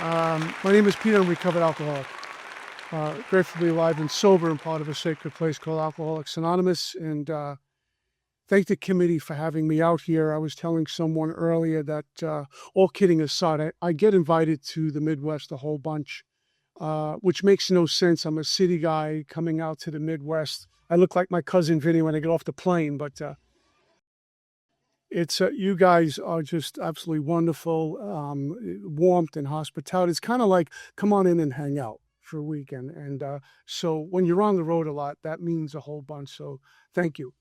My name is Peter. I'm a recovered alcoholic. Grateful to be alive and sober and part of a sacred place called Alcoholics Anonymous. And thank the committee for having me out here. I was telling someone earlier that, all kidding aside, I get invited to the Midwest a whole bunch, which makes no sense. I'm a city guy coming out to the Midwest. I look like my cousin Vinny when I get off the plane, but it's you guys are just absolutely wonderful. Warmth and hospitality. It's kind of like come on in and hang out for a weekend. And so when you're on the road a lot, that means a whole bunch. So thank you.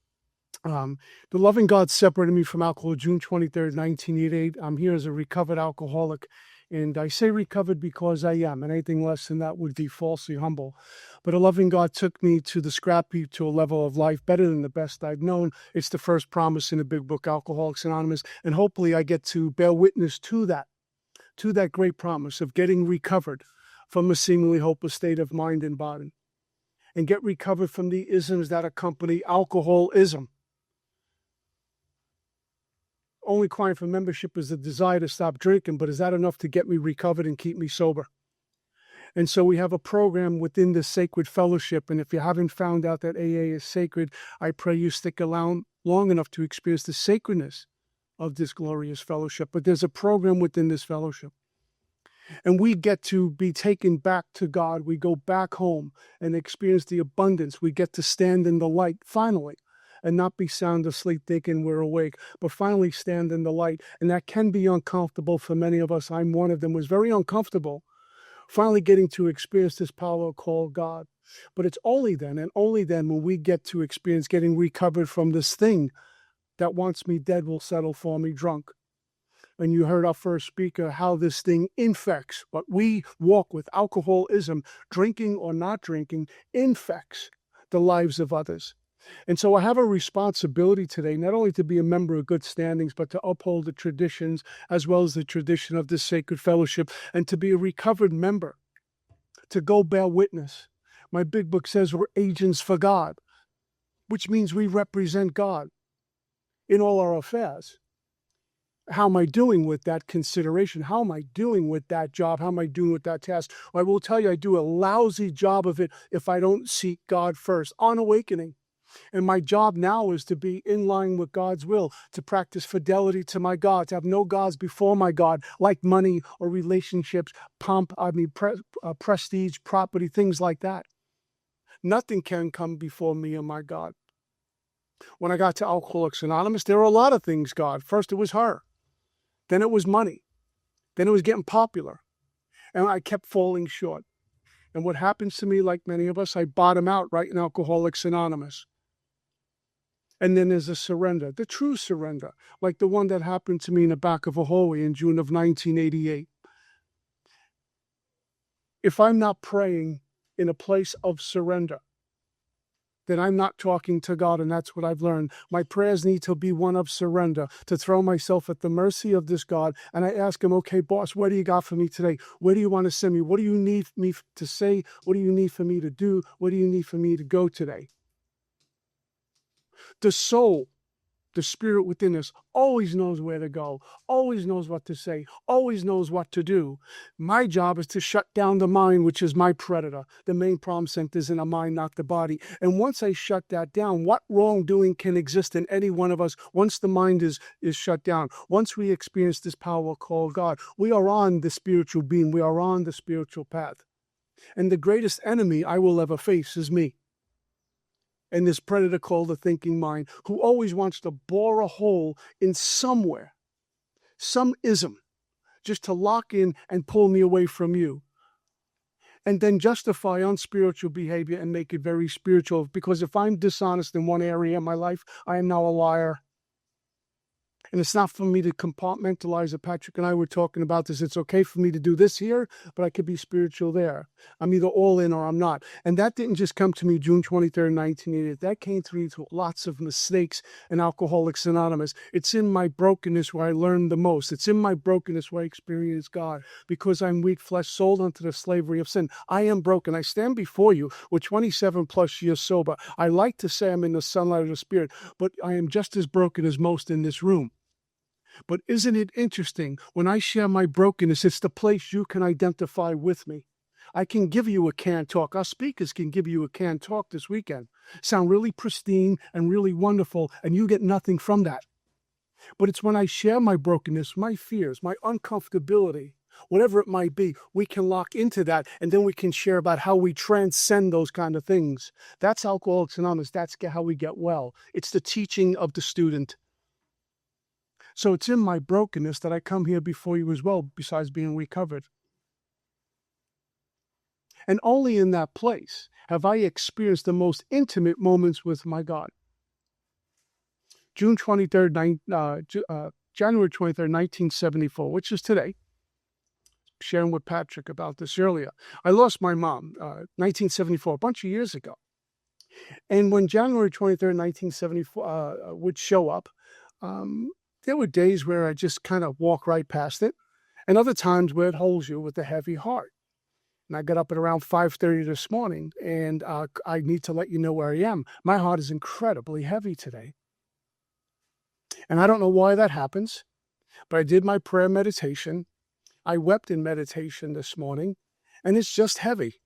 The loving God separated me from alcohol June 23rd, 1988. I'm here as a recovered alcoholic. And I say recovered because I am, and anything less than that would be falsely humble. But a loving God took me to the scrap heap, to a level of life better than the best I've known. It's the first promise in the big book, Alcoholics Anonymous. And hopefully I get to bear witness to that great promise of getting recovered from a seemingly hopeless state of mind and body, and get recovered from the isms that accompany alcoholism. Only requirement for membership is the desire to stop drinking, but is that enough to get me recovered and keep me sober? And so we have a program within the sacred fellowship. And if you haven't found out that AA is sacred, I pray you stick around long enough to experience the sacredness of this glorious fellowship. But there's a program within this fellowship. And we get to be taken back to God. We go back home and experience the abundance. We get to stand in the light, finally, and not be sound asleep thinking we're awake, but finally stand in the light. And that can be uncomfortable for many of us. I'm one of them. It was very uncomfortable finally getting to experience this power called God. But it's only then, and only then, when we get to experience getting recovered from this thing that wants me dead will settle for me drunk. And you heard our first speaker, how this thing infects what we walk with. Alcoholism, drinking or not drinking, infects the lives of others. And so I have a responsibility today, not only to be a member of good standings, but to uphold the traditions as well as the tradition of this sacred fellowship, and to be a recovered member, to go bear witness. My big book says we're agents for God, which means we represent God in all our affairs. How am I doing with that consideration? How am I doing with that job? How am I doing with that task? Well, I will tell you, I do a lousy job of it if I don't seek God first on awakening. And my job now is to be in line with God's will, to practice fidelity to my God, to have no gods before my God, like money or relationships, prestige, property, things like that. Nothing can come before me and my God. When I got to Alcoholics Anonymous, there were a lot of things, God. First, it was her. Then it was money. Then it was getting popular. And I kept falling short. And what happens to me, like many of us, I bottom out right in Alcoholics Anonymous. And then there's a surrender, the true surrender, like the one that happened to me in the back of a hallway in June of 1988. If I'm not praying in a place of surrender, then I'm not talking to God, and that's what I've learned. My prayers need to be one of surrender, to throw myself at the mercy of this God, and I ask him, okay, boss, what do you got for me today? Where do you want to send me? What do you need me to say? What do you need for me to do? What do you need for me to go today? The soul, the spirit within us, always knows where to go, always knows what to say, always knows what to do. My job is to shut down the mind, which is my predator. The main problem center is in the mind, not the body. And once I shut that down, what wrongdoing can exist in any one of us once the mind is shut down? Once we experience this power called God, we are on the spiritual beam. We are on the spiritual path. And the greatest enemy I will ever face is me. And this predator called the thinking mind, who always wants to bore a hole in somewhere, some ism, just to lock in and pull me away from you. And then justify unspiritual behavior and make it very spiritual. Because if I'm dishonest in one area of my life, I am now a liar. And it's not for me to compartmentalize it. Patrick and I were talking about this. It's okay for me to do this here, but I could be spiritual there. I'm either all in or I'm not. And that didn't just come to me June 23rd, 1988. That came through lots of mistakes in Alcoholics Anonymous. It's in my brokenness where I learned the most. It's in my brokenness where I experience God. Because I'm weak flesh, sold unto the slavery of sin. I am broken. I stand before you with 27 plus years sober. I like to say I'm in the sunlight of the Spirit, but I am just as broken as most in this room. But isn't it interesting? When I share my brokenness, it's the place you can identify with me. I can give you a canned talk. Our speakers can give you a canned talk this weekend. Sound really pristine and really wonderful, and you get nothing from that. But it's when I share my brokenness, my fears, my uncomfortability, whatever it might be, we can lock into that, and then we can share about how we transcend those kind of things. That's Alcoholics Anonymous. That's how we get well. It's the teaching of the student. So it's in my brokenness that I come here before you as well, besides being recovered. And only in that place have I experienced the most intimate moments with my God. January 23rd, 1974, which is today. Sharing with Patrick about this earlier. I lost my mom, 1974, a bunch of years ago. And when January 23rd, 1974 would show up, there were days where I just kind of walk right past it, and other times where it holds you with a heavy heart. And I got up at around 5:30 this morning, and I need to let you know where I am. My heart is incredibly heavy today. And I don't know why that happens, but I did my prayer meditation. I wept in meditation this morning, and it's just heavy.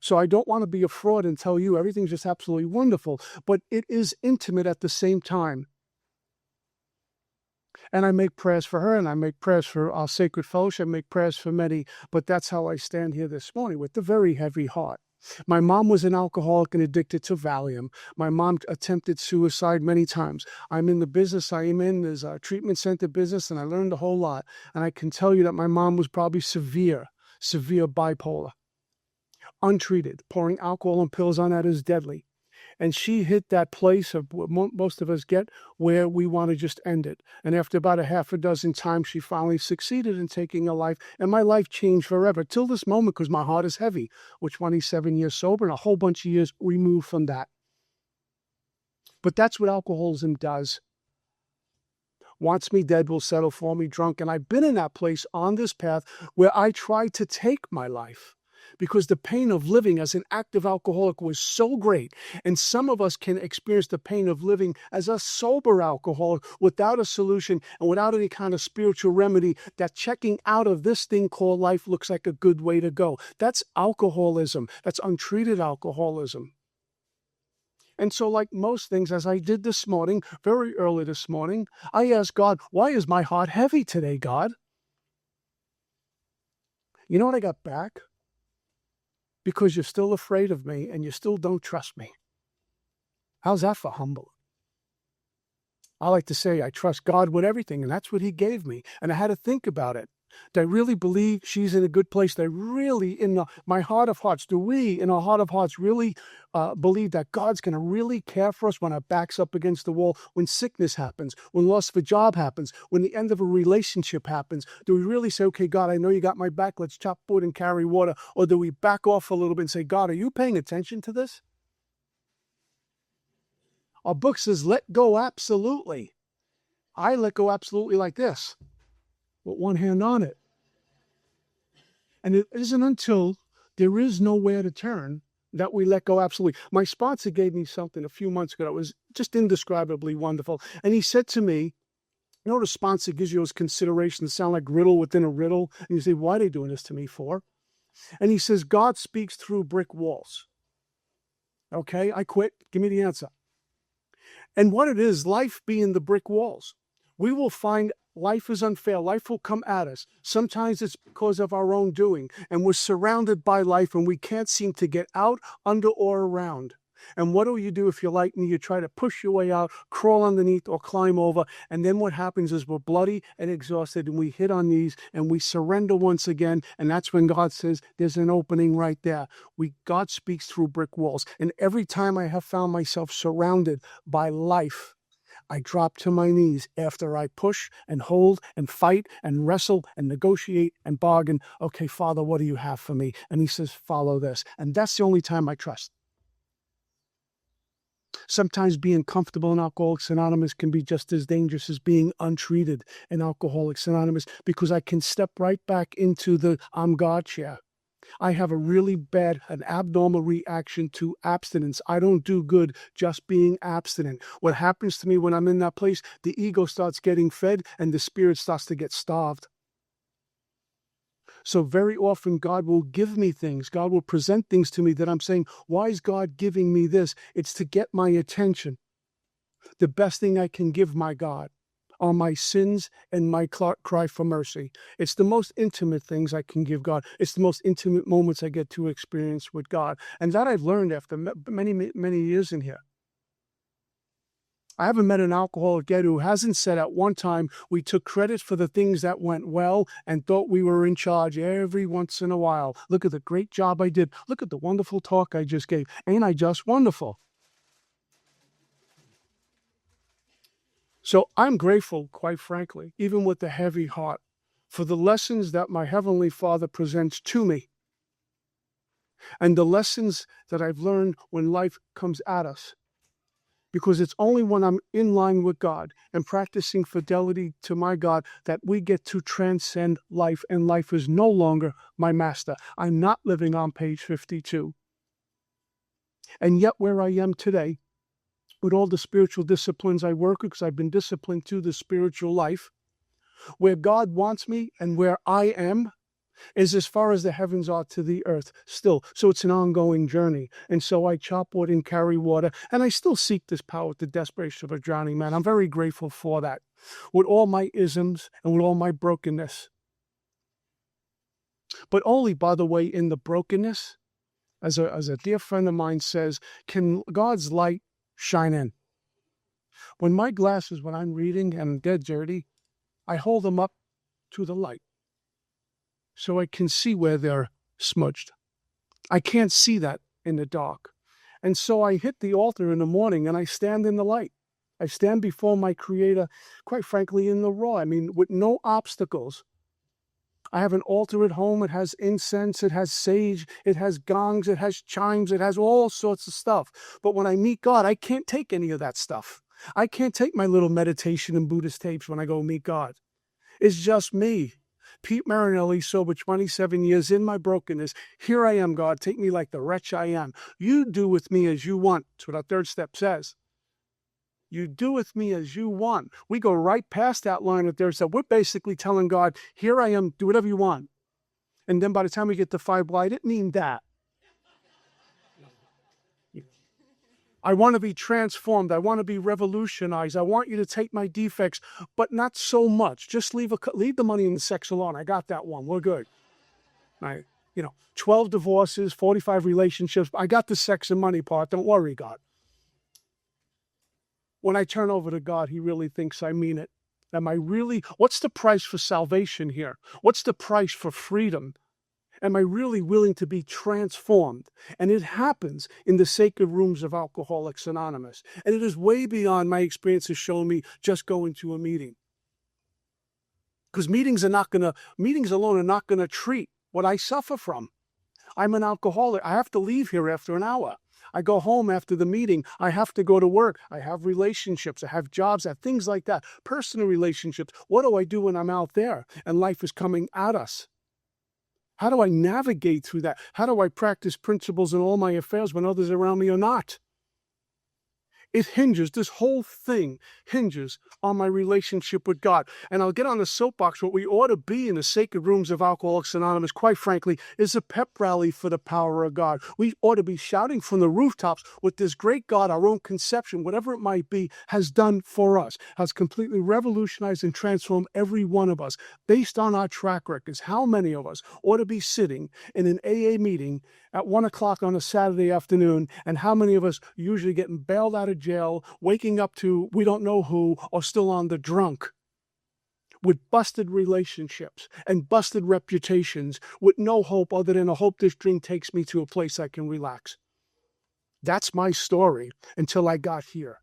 So I don't want to be a fraud and tell you everything's just absolutely wonderful, but it is intimate at the same time. And I make prayers for her, and I make prayers for our sacred fellowship, I make prayers for many, but that's how I stand here this morning with a very heavy heart. My mom was an alcoholic and addicted to Valium. My mom attempted suicide many times. I'm in the business I am in. There's a treatment center business, and I learned a whole lot. And I can tell you that my mom was probably severe bipolar, untreated. Pouring alcohol and pills on that is deadly. And she hit that place of what most of us get, where we want to just end it. And after about a half a dozen times, she finally succeeded in taking a life. And my life changed forever till this moment, because my heart is heavy. We're 27 years sober and a whole bunch of years removed from that. But that's what alcoholism does. Wants me dead, will settle for me drunk. And I've been in that place on this path where I tried to take my life, because the pain of living as an active alcoholic was so great. And some of us can experience the pain of living as a sober alcoholic without a solution and without any kind of spiritual remedy, that checking out of this thing called life looks like a good way to go. That's alcoholism. That's untreated alcoholism. And so, like most things, as I did this morning, very early this morning, I asked God, why is my heart heavy today, God? You know what I got back? Because you're still afraid of me and you still don't trust me. How's that for humble? I like to say I trust God with everything, and that's what he gave me. And I had to think about it. Do I really believe she's in a good place? Do I really, in my heart of hearts, do we, in our heart of hearts, really believe that God's going to really care for us when our back's up against the wall, when sickness happens, when loss of a job happens, when the end of a relationship happens? Do we really say, okay, God, I know you got my back, let's chop wood and carry water? Or do we back off a little bit and say, God, are you paying attention to this? Our book says, let go absolutely. I let go absolutely like this, with one hand on it. And it isn't until there is nowhere to turn that we let go absolutely. My sponsor gave me something a few months ago that was just indescribably wonderful. And he said to me, you know, the sponsor gives you those considerations that sound like riddle within a riddle. And you say, why are they doing this to me for? And he says, God speaks through brick walls. Okay, I quit. Give me the answer. And what it is, life being the brick walls. We will find life is unfair. Life will come at us. Sometimes it's because of our own doing. And we're surrounded by life and we can't seem to get out, under, or around. And what do you do if you're like me? You try to push your way out, crawl underneath, or climb over. And then what happens is we're bloody and exhausted, and we hit our knees and we surrender once again. And that's when God says, there's an opening right there. God speaks through brick walls. And every time I have found myself surrounded by life, I drop to my knees after I push and hold and fight and wrestle and negotiate and bargain. Okay, Father, what do you have for me? And he says, follow this. And that's the only time I trust. Sometimes being comfortable in Alcoholics Anonymous can be just as dangerous as being untreated in Alcoholics Anonymous, because I can step right back into the I'm God chair. I have a really bad, an abnormal reaction to abstinence. I don't do good just being abstinent. What happens to me when I'm in that place, the ego starts getting fed and the spirit starts to get starved. So very often God will give me things. God will present things to me that I'm saying, why is God giving me this? It's to get my attention. The best thing I can give my God are my sins and my cry for mercy. It's the most intimate things I can give God. It's the most intimate moments I get to experience with God. And that I've learned after many, many years in here. I haven't met an alcoholic yet who hasn't said at one time we took credit for the things that went well and thought we were in charge every once in a while. Look at the great job I did. Look at the wonderful talk I just gave. Ain't I just wonderful? So I'm grateful, quite frankly, even with a heavy heart, for the lessons that my Heavenly Father presents to me and the lessons that I've learned when life comes at us. Because it's only when I'm in line with God and practicing fidelity to my God that we get to transcend life, and life is no longer my master. I'm not living on page 52. And yet where I am today, with all the spiritual disciplines I work with, because I've been disciplined to the spiritual life, where God wants me and where I am is as far as the heavens are to the earth still. So it's an ongoing journey. And so I chop wood and carry water, and I still seek this power with the desperation of a drowning man. I'm very grateful for that, with all my isms and with all my brokenness. But only, by the way, in the brokenness, as a dear friend of mine says, can God's light shine in. When my glasses, when I'm reading and they're dirty, I hold them up to the light so I can see where they're smudged. I can't see that in the dark. And so I hit the altar in the morning and I stand in the light. I stand before my Creator, quite frankly, in the raw. I mean, with no obstacles. I have an altar at home. It has incense. It has sage. It has gongs. It has chimes. It has all sorts of stuff. But when I meet God, I can't take any of that stuff. I can't take my little meditation and Buddhist tapes when I go meet God. It's just me. Pete Marinelli, sober 27 years, in my brokenness. Here I am, God. Take me like the wretch I am. You do with me as you want. That's what our third step says. You do with me as you want. We go right past that line of third step. We're basically telling God, here I am, do whatever you want. And then by the time we get to 5, well, I didn't mean that. I want to be transformed. I want to be revolutionized. I want you to take my defects, but not so much. Just leave the money and the sex alone. I got that one. We're good. Right? 12 divorces, 45 relationships. I got the sex and money part. Don't worry, God. When I turn over to God, he really thinks I mean it. What's the price for salvation here? What's the price for freedom? Am I really willing to be transformed? And it happens in the sacred rooms of Alcoholics Anonymous. And it is way beyond my experience has shown me just going to a meeting. Because meetings alone are not going to treat what I suffer from. I'm an alcoholic. I have to leave here after an hour. I go home after the meeting. I have to go to work. I have relationships. I have jobs. I have things like that. Personal relationships. What do I do when I'm out there and life is coming at us? How do I navigate through that? How do I practice principles in all my affairs when others around me are not? This whole thing hinges on my relationship with God. And I'll get on the soapbox. What we ought to be in the sacred rooms of Alcoholics Anonymous, quite frankly, is a pep rally for the power of God. We ought to be shouting from the rooftops what this great God, our own conception, whatever it might be, has done for us, has completely revolutionized and transformed every one of us. Based on our track records, how many of us ought to be sitting in an AA meeting at 1 o'clock on a Saturday afternoon, and how many of us usually getting bailed out of jail, waking up to we don't know who, or still on the drunk, with busted relationships and busted reputations, with no hope other than a hope this drink takes me to a place I can relax. That's my story until I got here.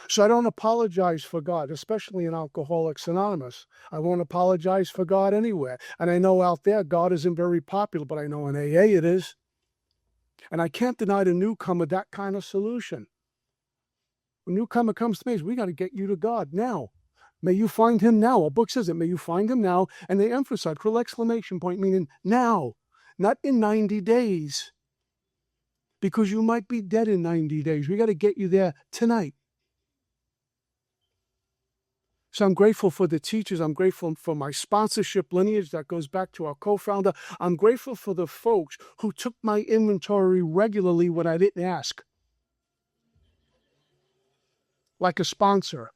So I don't apologize for God, especially in Alcoholics Anonymous. I won't apologize for God anywhere. And I know out there God isn't very popular, but I know in AA it is. And I can't deny the newcomer that kind of solution. When a newcomer comes to me, we got to get you to God now. May you find him now. A book says it. May you find him now. And they emphasize, real exclamation point, meaning now, not in 90 days. Because you might be dead in 90 days. We got to get you there tonight. So I'm grateful for the teachers. I'm grateful for my sponsorship lineage that goes back to our co-founder. I'm grateful for the folks who took my inventory regularly when I didn't ask. Like a sponsor.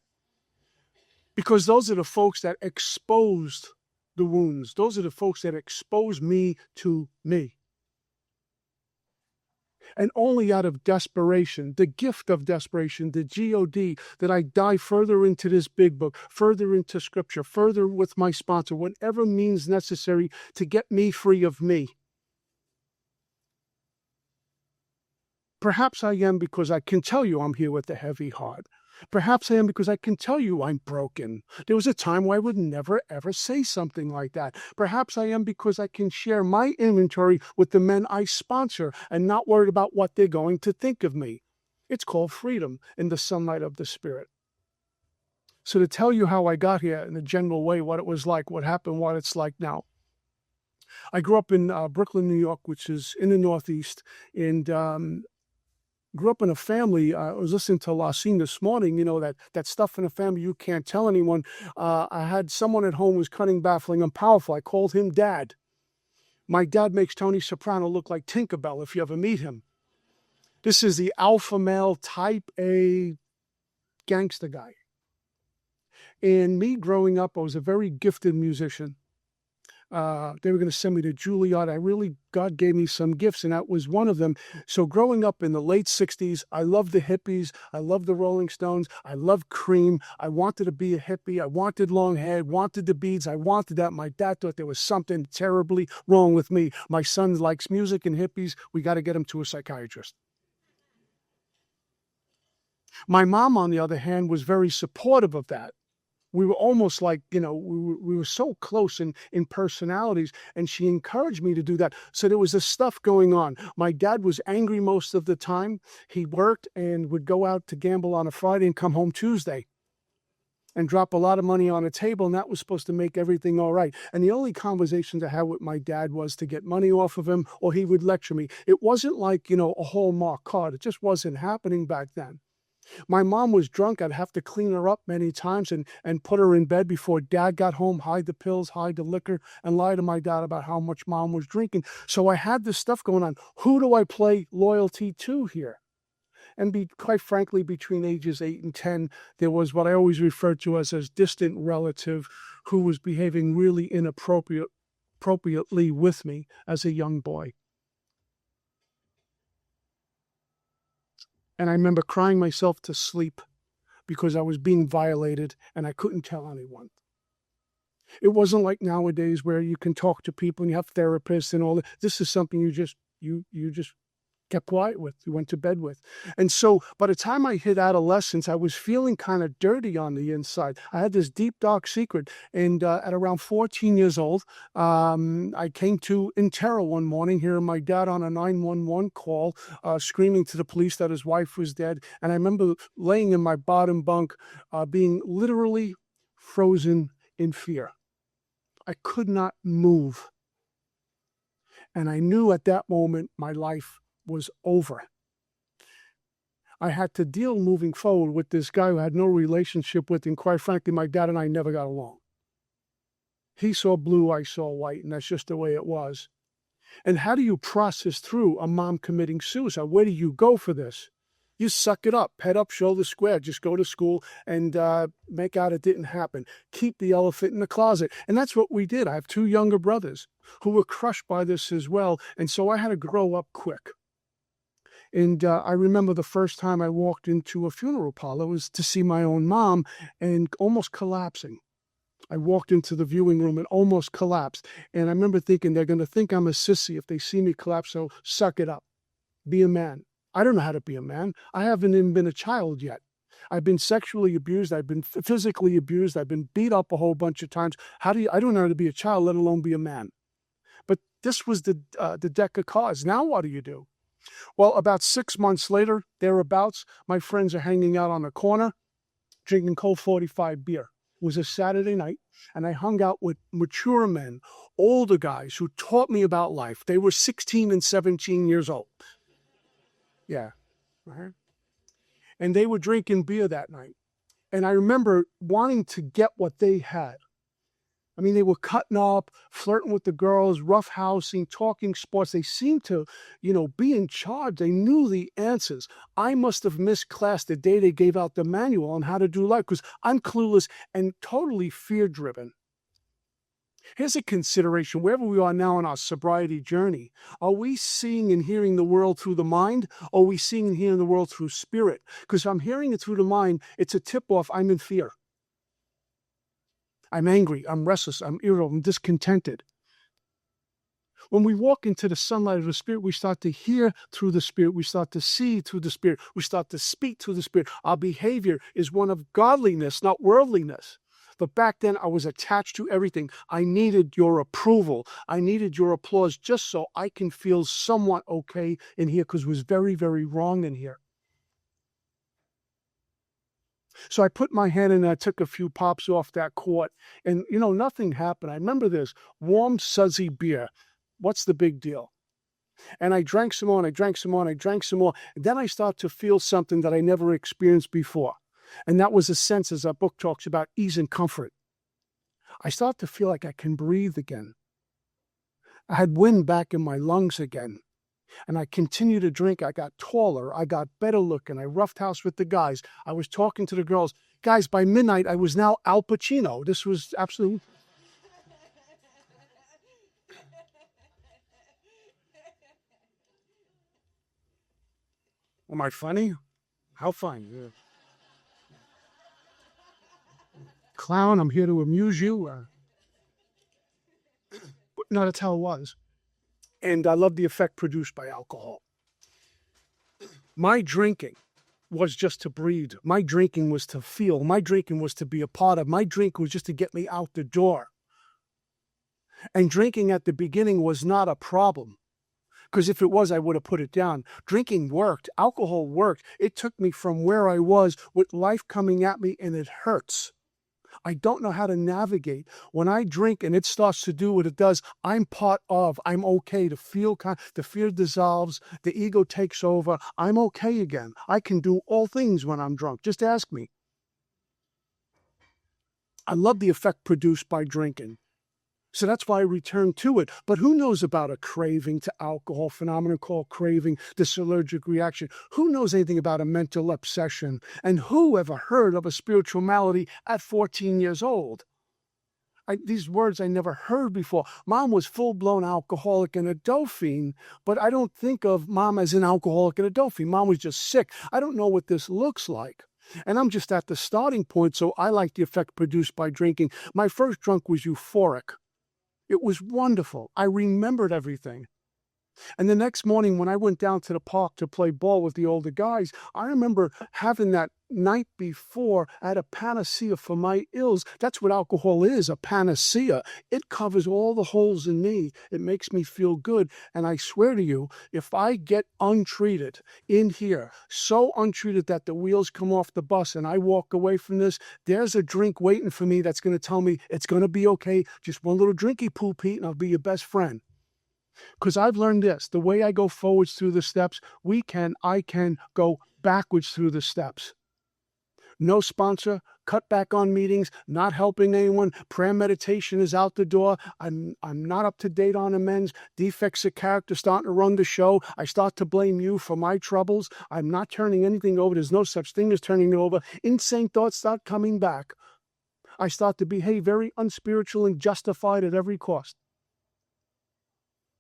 Because those are the folks that exposed the wounds. Those are the folks that exposed me to me. And only out of desperation, the gift of desperation, the G-O-D, that I dive further into this big book, further into scripture, further with my sponsor, whatever means necessary to get me free of me. Perhaps I am because I can tell you I'm here with a heavy heart. Perhaps I am because I can tell you I'm broken. There was a time where I would never, ever say something like that. Perhaps I am because I can share my inventory with the men I sponsor and not worried about what they're going to think of me. It's called freedom in the sunlight of the Spirit. So to tell you how I got here in a general way, what it was like, what happened, what it's like now. I grew up in Brooklyn, New York, which is in the Northeast, and grew up in a family. I was listening to Lassine this morning, that stuff in a family you can't tell anyone. I had someone at home who was cunning, baffling, and powerful. I called him Dad. My dad makes Tony Soprano look like Tinkerbell if you ever meet him. This is the alpha male type A gangster guy. And me growing up, I was a very gifted musician. They were going to send me to Juilliard. God gave me some gifts, and that was one of them. So growing up in the late 60s, I loved the hippies. I loved the Rolling Stones. I loved Cream. I wanted to be a hippie. I wanted long hair, wanted the beads. I wanted that. My dad thought there was something terribly wrong with me. My son likes music and hippies. We got to get him to a psychiatrist. My mom, on the other hand, was very supportive of that. We were almost like, we were so close in personalities, and she encouraged me to do that. So there was this stuff going on. My dad was angry most of the time. He worked and would go out to gamble on a Friday and come home Tuesday and drop a lot of money on a table, and that was supposed to make everything all right. And the only conversations I had with my dad was to get money off of him, or he would lecture me. It wasn't like, a Hallmark card. It just wasn't happening back then. My mom was drunk. I'd have to clean her up many times and put her in bed before Dad got home, hide the pills, hide the liquor, and lie to my dad about how much Mom was drinking. So I had this stuff going on. Who do I play loyalty to here? And quite frankly, between ages 8 and 10, there was what I always refer to as a distant relative who was behaving really inappropriately with me as a young boy. And I remember crying myself to sleep because I was being violated and I couldn't tell anyone. It wasn't like nowadays where you can talk to people and you have therapists and all that. This is something you just kept quiet with, you went to bed with. And so by the time I hit adolescence, I was feeling kind of dirty on the inside. I had this deep, dark secret. And at around 14 years old, I came to in terror one morning, hearing my dad on a 911 call, screaming to the police that his wife was dead. And I remember laying in my bottom bunk, being literally frozen in fear. I could not move. And I knew at that moment my life was over. I had to deal moving forward with this guy who I had no relationship with, and quite frankly, my dad and I never got along. He saw blue, I saw white, and that's just the way it was. And how do you process through a mom committing suicide? Where do you go for this? You suck it up, head up, shoulder square, just go to school and make out it didn't happen. Keep the elephant in the closet. And that's what we did. I have 2 younger brothers who were crushed by this as well, and so I had to grow up quick. And I remember the first time I walked into a funeral parlor was to see my own mom and almost collapsing. I walked into the viewing room and almost collapsed. And I remember thinking, they're going to think I'm a sissy if they see me collapse, so suck it up. Be a man. I don't know how to be a man. I haven't even been a child yet. I've been sexually abused. I've been physically abused. I've been beat up a whole bunch of times. I don't know how to be a child, let alone be a man. But this was the deck of cards. Now what do you do? Well, about 6 months later, thereabouts, my friends are hanging out on the corner, drinking Colt 45 beer. was a Saturday night, and I hung out with mature men, older guys who taught me about life. They were 16 and 17 years old. Yeah. Uh-huh. And they were drinking beer that night. And I remember wanting to get what they had. I mean, they were cutting up, flirting with the girls, roughhousing, talking sports. They seemed to, be in charge. They knew the answers. I must have missed class the day they gave out the manual on how to do life because I'm clueless and totally fear-driven. Here's a consideration. Wherever we are now on our sobriety journey, are we seeing and hearing the world through the mind, or are we seeing and hearing the world through spirit? Because if I'm hearing it through the mind, it's a tip-off. I'm in fear. I'm angry, I'm restless, I'm irritable, I'm discontented. When we walk into the sunlight of the Spirit, we start to hear through the Spirit. We start to see through the Spirit. We start to speak through the Spirit. Our behavior is one of godliness, not worldliness. But back then, I was attached to everything. I needed your approval. I needed your applause just so I can feel somewhat okay in here because it was very, very wrong in here. So I put my hand in and I took a few pops off that quart, and nothing happened. I remember this warm, sudsy beer. What's the big deal? And I drank some more, and I drank some more, and I drank some more. And then I started to feel something that I never experienced before. And that was a sense, as our book talks about, ease and comfort. I started to feel like I can breathe again. I had wind back in my lungs again. And I continued to drink. I got taller. I got better looking. I roughed house with the guys. I was talking to the girls. Guys, by midnight, I was now Al Pacino. This was absolute. Am I funny? How funny? Yeah. Clown, I'm here to amuse you. No, that's how it was. And I love the effect produced by alcohol. My drinking was just to breathe. My drinking was to feel. My drinking was to be a part of. My drink was just to get me out the door. And drinking at the beginning was not a problem. Because if it was, I would have put it down. Drinking worked. Alcohol worked. It took me from where I was with life coming at me, and it hurts. I don't know how to navigate. When I drink and it starts to do what it does, I'm part of. I'm okay. The fear dissolves. The ego takes over. I'm okay again. I can do all things when I'm drunk. Just ask me. I love the effect produced by drinking. So that's why I return to it. But who knows about a craving to alcohol, phenomenon called craving, this allergic reaction? Who knows anything about a mental obsession? And who ever heard of a spiritual malady at 14 years old? These words I never heard before. Mom was full-blown alcoholic and a dope fiend, but I don't think of Mom as an alcoholic and a dope fiend. Mom was just sick. I don't know what this looks like. And I'm just at the starting point, so I like the effect produced by drinking. My first drunk was euphoric. It was wonderful. I remembered everything. And the next morning when I went down to the park to play ball with the older guys, I remember having that night before I had a panacea for my ills. That's what alcohol is, a panacea. It covers all the holes in me. It makes me feel good. And I swear to you, if I get untreated in here, so untreated that the wheels come off the bus and I walk away from this, there's a drink waiting for me that's going to tell me it's going to be okay. Just one little drinky poo, Pete, and I'll be your best friend. Because I've learned this, the way I go forwards through the steps, I can go backwards through the steps. No sponsor, cut back on meetings, not helping anyone, prayer meditation is out the door, I'm not up to date on amends, defects of character starting to run the show, I start to blame you for my troubles, I'm not turning anything over, there's no such thing as turning it over, insane thoughts start coming back. I start to behave very unspiritual and justified at every cost.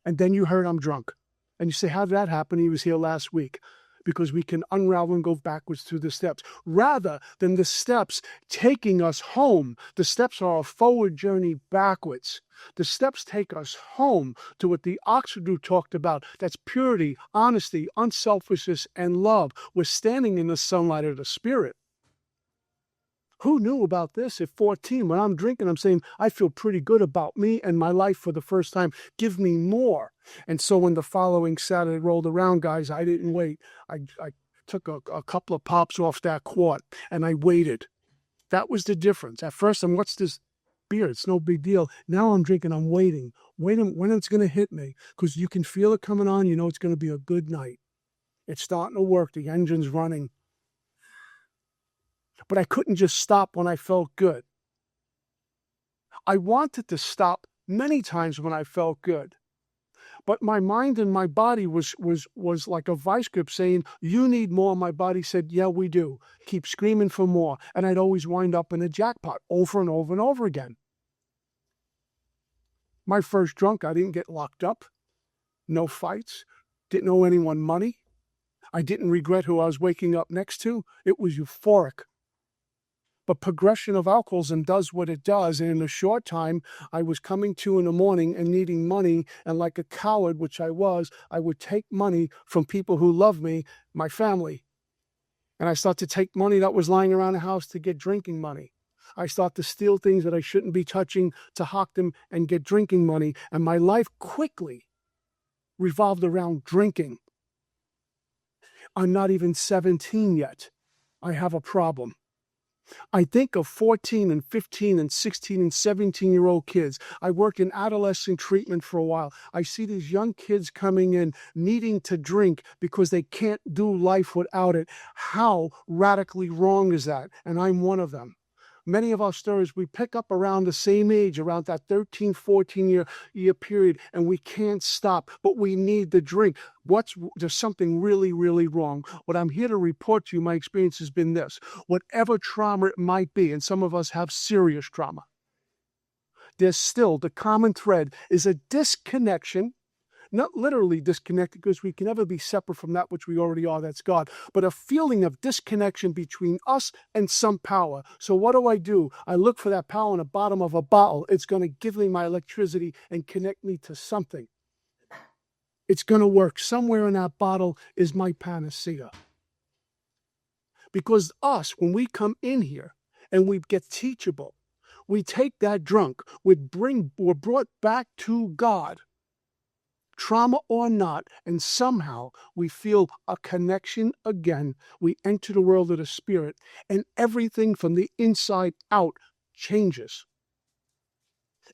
And then you heard I'm drunk. And you say, how did that happen? He was here last week. Because we can unravel and go backwards through the steps. Rather than the steps taking us home, the steps are a forward journey backwards. The steps take us home to what the Oxford talked about. That's purity, honesty, unselfishness, and love. We're standing in the sunlight of the Spirit. Who knew about this at 14? When I'm drinking, I'm saying, I feel pretty good about me and my life for the first time. Give me more. And so when the following Saturday rolled around, guys, I didn't wait. I took a couple of pops off that quart and I waited. That was the difference. At first, what's this beer? It's no big deal. Now I'm drinking, I'm waiting when it's going to hit me, because you can feel it coming on. You know it's going to be a good night. It's starting to work. The engine's running. But I couldn't just stop when I felt good. I wanted to stop many times when I felt good. But my mind and my body was like a vice grip saying, you need more. My body said, yeah, we do. Keep screaming for more. And I'd always wind up in a jackpot over and over and over again. My first drunk, I didn't get locked up. No fights. Didn't owe anyone money. I didn't regret who I was waking up next to. It was euphoric. But progression of alcoholism does what it does. And in a short time, I was coming to in the morning and needing money. And like a coward, which I would take money from people who love me, my family. And I started to take money that was lying around the house to get drinking money. I started to steal things that I shouldn't be touching to hawk them and get drinking money. And my life quickly revolved around drinking. I'm not even 17 yet. I have a problem. I think of 14 and 15 and 16 and 17-year-old kids. I worked in adolescent treatment for a while. I see these young kids coming in needing to drink because they can't do life without it. How radically wrong is that? And I'm one of them. Many of our stories, we pick up around the same age, around that 13, 14-year period, and we can't stop, but we need the drink. There's something really, really wrong. What I'm here to report to you, my experience has been this. Whatever trauma it might be, and some of us have serious trauma, there's still, the common thread is a disconnection. Not literally disconnected, because we can never be separate from that which we already are, that's God, but a feeling of disconnection between us and some power. So what do? I look for that power in the bottom of a bottle. It's going to give me my electricity and connect me to something. It's going to work. Somewhere in that bottle is my panacea. Because when we come in here and we get teachable, we take that drunk, we're brought back to God, trauma or not, and somehow we feel a connection again. We enter the world of the spirit, and everything from the inside out changes.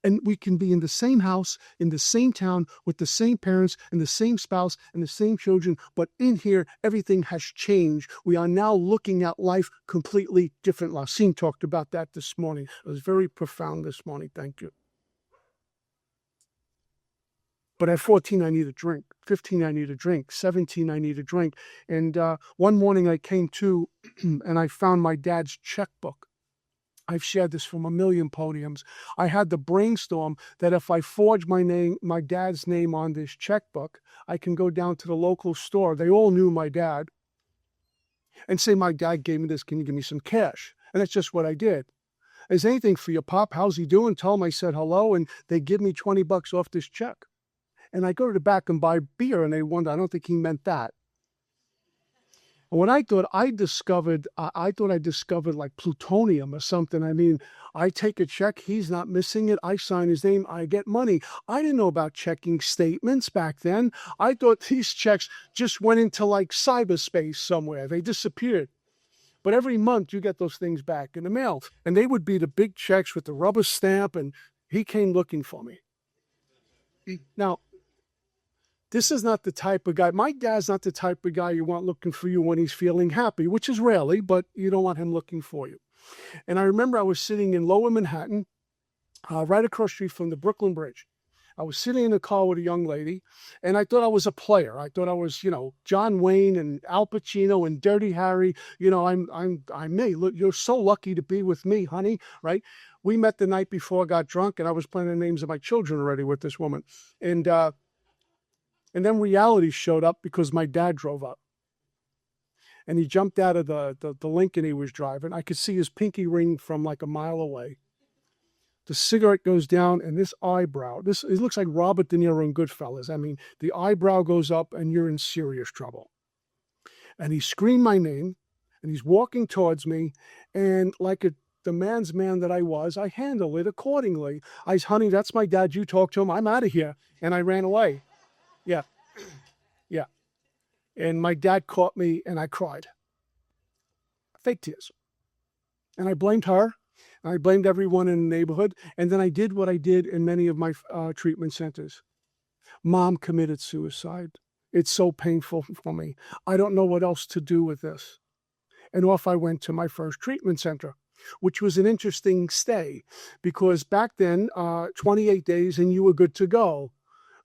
And we can be in the same house, in the same town, with the same parents, and the same spouse, and the same children, but in here, everything has changed. We are now looking at life completely different. Lassine talked about that this morning. It was very profound this morning. Thank you. But at 14, I need a drink. 15, I need a drink. 17, I need a drink. And one morning I came to and I found my dad's checkbook. I've shared this from a million podiums. I had the brainstorm that if I forge my dad's name on this checkbook, I can go down to the local store. They all knew my dad. And say, my dad gave me this. Can you give me some cash? And that's just what I did. Is anything for your pop? How's he doing? Tell him I said hello. And they give me $20 off this check. And I go to the back and buy beer, and they wonder, I don't think he meant that. And what I thought I discovered like plutonium or something. I mean, I take a check, he's not missing it, I sign his name, I get money. I didn't know about checking statements back then. I thought these checks just went into like cyberspace somewhere. They disappeared. But every month you get those things back in the mail. And they would be the big checks with the rubber stamp, and he came looking for me. Now, this is not the type of guy, my dad's not the type of guy you want looking for you when he's feeling happy, which is rarely, but you don't want him looking for you. And I remember I was sitting in Lower Manhattan, right across the street from the Brooklyn Bridge. I was sitting in the car with a young lady, and I thought I was a player. I thought I was, John Wayne and Al Pacino and Dirty Harry. I'm me. Look, you're so lucky to be with me, honey, right? We met the night before, got drunk, and I was playing the names of my children already with this woman. And then reality showed up because my dad drove up. And he jumped out of the Lincoln he was driving. I could see his pinky ring from like a mile away. The cigarette goes down, and this eyebrow, it looks like Robert De Niro in Goodfellas. I mean, the eyebrow goes up, and you're in serious trouble. And he screamed my name, and he's walking towards me, and like the man's man that I was, I handled it accordingly. Honey, that's my dad. You talk to him. I'm out of here. And I ran away. Yeah. Yeah. And my dad caught me, and I cried. Fake tears. And I blamed her. I blamed everyone in the neighborhood. And then I did what I did in many of my treatment centers. Mom committed suicide. It's so painful for me. I don't know what else to do with this. And off I went to my first treatment center, which was an interesting stay because back then, 28 days and you were good to go.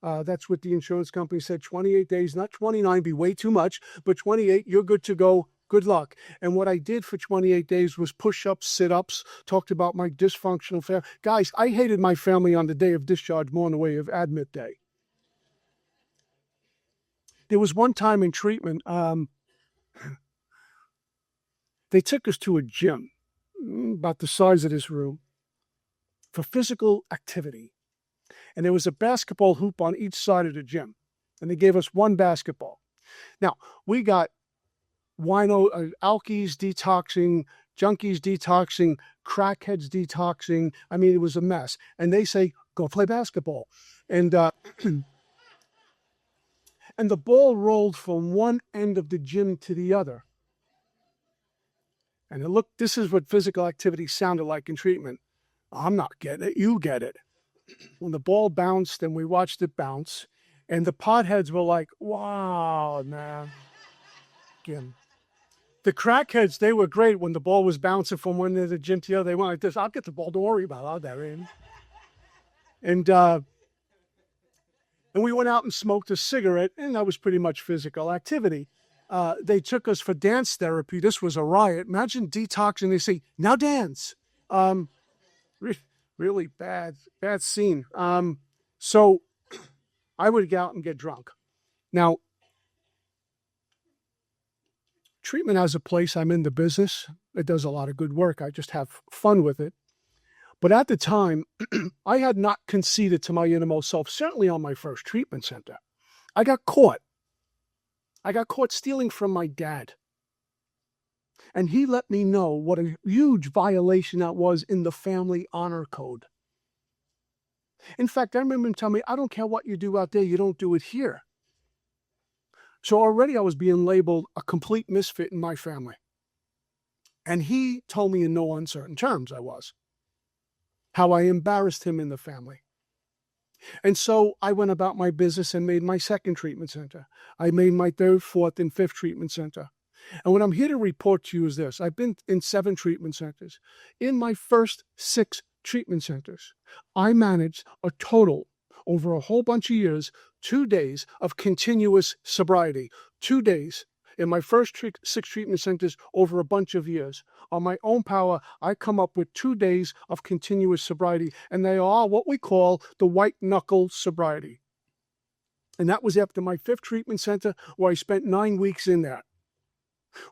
That's what the insurance company said, 28 days, not 29, be way too much, but 28, you're good to go. Good luck. And what I did for 28 days was push-ups, sit-ups, talked about my dysfunctional family. Guys, I hated my family on the day of discharge more in the way of admit day. There was one time in treatment, they took us to a gym about the size of this room for physical activity. And there was a basketball hoop on each side of the gym. And they gave us one basketball. Now, we got alkies detoxing, junkies detoxing, crackheads detoxing. I mean, it was a mess. And they say, go play basketball. And and the ball rolled from one end of the gym to the other. And it looked, this is what physical activity sounded like in treatment. I'm not getting it. You get it. When the ball bounced and we watched it bounce, and the potheads were like, wow, man. Again. The crackheads, they were great when the ball was bouncing from one end of the gym to the other. They went like this, I'll get the ball, don't worry about it, I'll get it. And we went out and smoked a cigarette, and that was pretty much physical activity. They took us for dance therapy. This was a riot. Imagine detoxing. They say, now dance. Really bad scene. So I would go out and get drunk. Now, treatment has a place. I'm in the business. It does a lot of good work. I just have fun with it. But at the time, I had not conceded to my innermost self, certainly on my first treatment center. I got caught. I got caught stealing from my dad. And he let me know what a huge violation that was in the family honor code. In fact, I remember him telling me, I don't care what you do out there, you don't do it here. So already I was being labeled a complete misfit in my family. And he told me in no uncertain terms I was. How I embarrassed him in the family. And so I went about my business and made my second treatment center. I made my third, fourth, and fifth treatment center. And what I'm here to report to you is this. I've been in 7 treatment centers. In my first 6 treatment centers, I managed a total, over a whole bunch of years, 2 days of continuous sobriety. 2 days. In my first 6 treatment centers over a bunch of years. On my own power, I come up with 2 days of continuous sobriety, and they are what we call the white knuckle sobriety. And that was after my 5th treatment center, where I spent 9 weeks in there.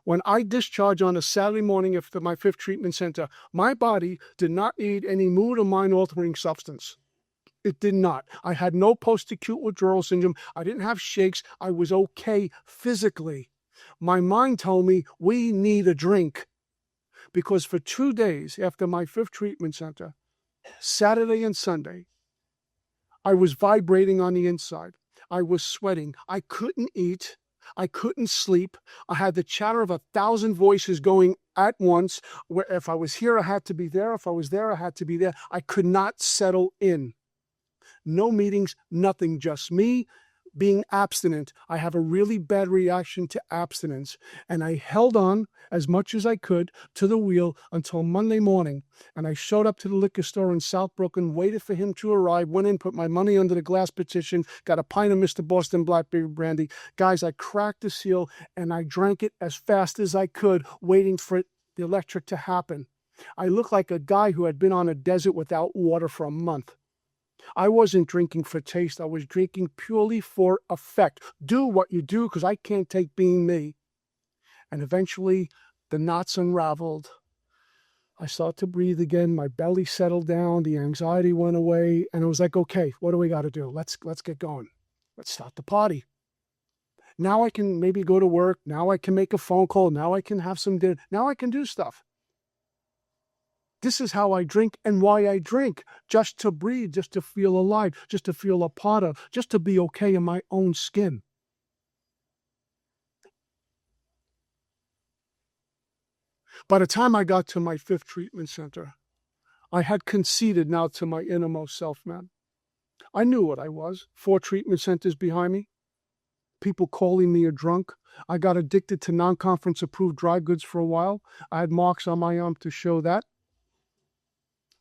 When I discharged on a Saturday morning after my 5th treatment center, my body did not need any mood or mind-altering substance. It did not. I had no post-acute withdrawal syndrome. I didn't have shakes. I was okay physically. My mind told me, we need a drink. Because for 2 days after my 5th treatment center, Saturday and Sunday, I was vibrating on the inside. I was sweating. I couldn't eat. I couldn't sleep. I had the chatter of 1,000 voices going at once, where if I was here, I had to be there. If I was there, I had to be there. I could not settle in. No meetings, nothing, just me being abstinent. I have a really bad reaction to abstinence. And I held on as much as I could to the wheel until Monday morning. And I showed up to the liquor store in South Brooklyn, waited for him to arrive, went in, put my money under the glass partition, got a pint of Mr. Boston Blackberry brandy. Guys, I cracked the seal and I drank it as fast as I could, waiting for the electric to happen. I looked like a guy who had been on a desert without water for a month. I wasn't drinking for taste. I was drinking purely for effect. Do what you do, because I can't take being me. And eventually, the knots unraveled. I started to breathe again. My belly settled down. The anxiety went away. And it was like, okay, what do we got to do? Let's get going. Let's start the party. Now I can maybe go to work. Now I can make a phone call. Now I can have some dinner. Now I can do stuff. This is how I drink and why I drink, just to breathe, just to feel alive, just to feel a part of, just to be okay in my own skin. By the time I got to my 5th treatment center, I had conceded now to my innermost self, man. I knew what I was. 4 treatment centers behind me. People calling me a drunk. I got addicted to non-conference approved dry goods for a while. I had marks on my arm to show that.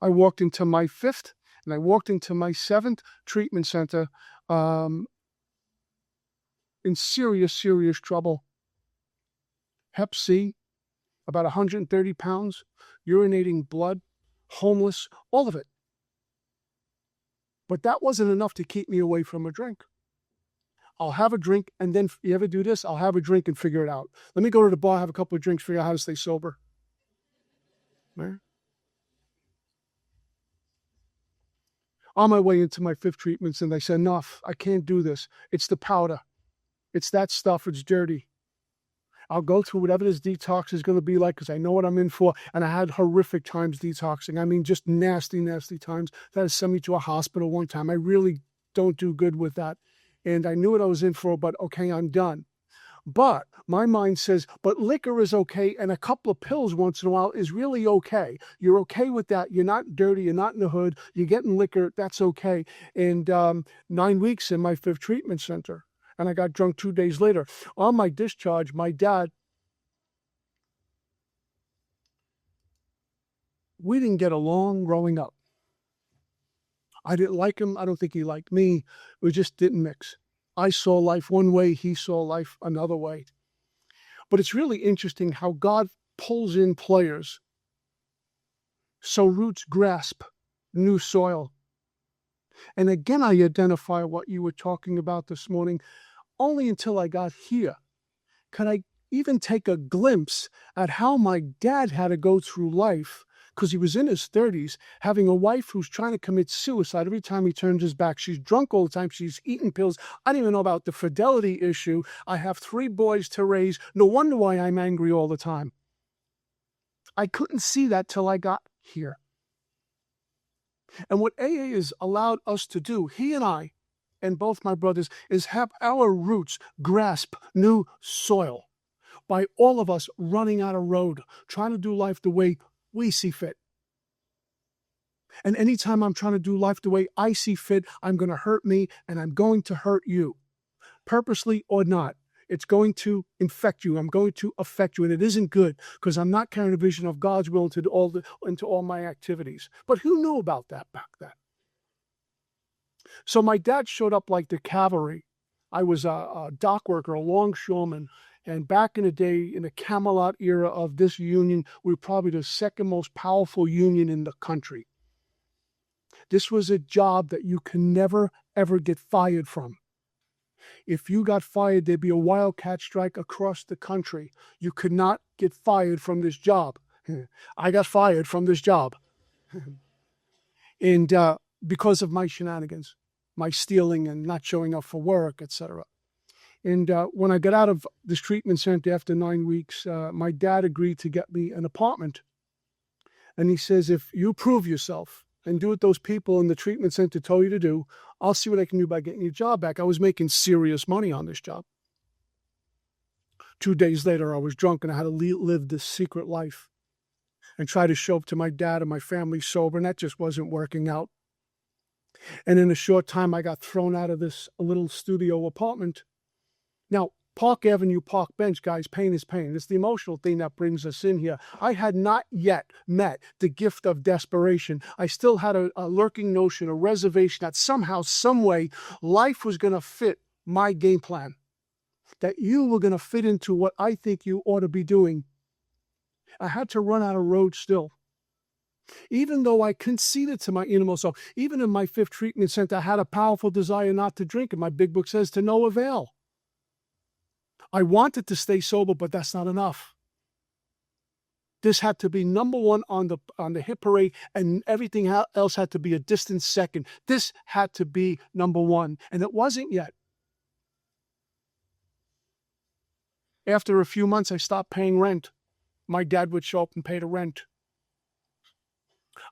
I walked into my 5th and I walked into my 7th treatment center in serious, serious trouble. Hep C, about 130 pounds, urinating blood, homeless, all of it. But that wasn't enough to keep me away from a drink. I'll have a drink, and then, you ever do this? I'll have a drink and figure it out. Let me go to the bar, have a couple of drinks, figure out how to stay sober. Right? On my way into my 5th treatments, and I said, enough, I can't do this. It's the powder. It's that stuff, it's dirty. I'll go through whatever this detox is going to be like because I know what I'm in for. And I had horrific times detoxing. I mean, just nasty, nasty times. That has sent me to a hospital one time. I really don't do good with that. And I knew what I was in for, but okay, I'm done. But my mind says, but liquor is okay, and a couple of pills once in a while is really okay. You're okay with that. You're not dirty. You're not in the hood. You're getting liquor. That's okay. And 9 weeks in my 5th treatment center. And I got drunk 2 days later. On my discharge, my dad, we didn't get along growing up. I didn't like him. I don't think he liked me. We just didn't mix. I saw life one way. He saw life another way. But it's really interesting how God pulls in players so roots grasp new soil. And again, I identify what you were talking about this morning. Only until I got here could I even take a glimpse at how my dad had to go through life, because he was in his 30s, having a wife who's trying to commit suicide every time he turns his back. She's drunk all the time. She's eating pills. I don't even know about the fidelity issue. I have 3 boys to raise. No wonder why I'm angry all the time. I couldn't see that till I got here. And what AA has allowed us to do, he and I, and both my brothers, is have our roots grasp new soil by all of us running out of road, trying to do life the way we see fit. And anytime I'm trying to do life the way I see fit, I'm going to hurt me and I'm going to hurt you, purposely or not. It's going to infect you. I'm going to affect you. And it isn't good because I'm not carrying a vision of God's will into all my activities. But who knew about that back then? So my dad showed up like the cavalry. I was a dock worker, a longshoreman. And back in the day, in the Camelot era of this union, we were probably the 2nd most powerful union in the country. This was a job that you can never, ever get fired from. If you got fired, there'd be a wildcat strike across the country. You could not get fired from this job. I got fired from this job. And because of my shenanigans, my stealing and not showing up for work, etc. And when I got out of this treatment center after 9 weeks, my dad agreed to get me an apartment. And he says, if you prove yourself and do what those people in the treatment center told you to do, I'll see what I can do by getting your job back. I was making serious money on this job. 2 days later, I was drunk and I had to live this secret life and try to show up to my dad and my family sober, and that just wasn't working out. And in a short time, I got thrown out of this little studio apartment. Now, Park Avenue, Park Bench, guys, pain is pain. It's the emotional thing that brings us in here. I had not yet met the gift of desperation. I still had a lurking notion, a reservation that somehow, some way, life was going to fit my game plan, that you were going to fit into what I think you ought to be doing. I had to run out of road still. Even though I conceded to my innermost self, even in my 5th treatment center, I had a powerful desire not to drink, and my big book says to no avail. I wanted to stay sober, but that's not enough. This had to be number one on the hit parade, and everything else had to be a distant second. This had to be number one, and it wasn't yet. After a few months, I stopped paying rent. My dad would show up and pay the rent.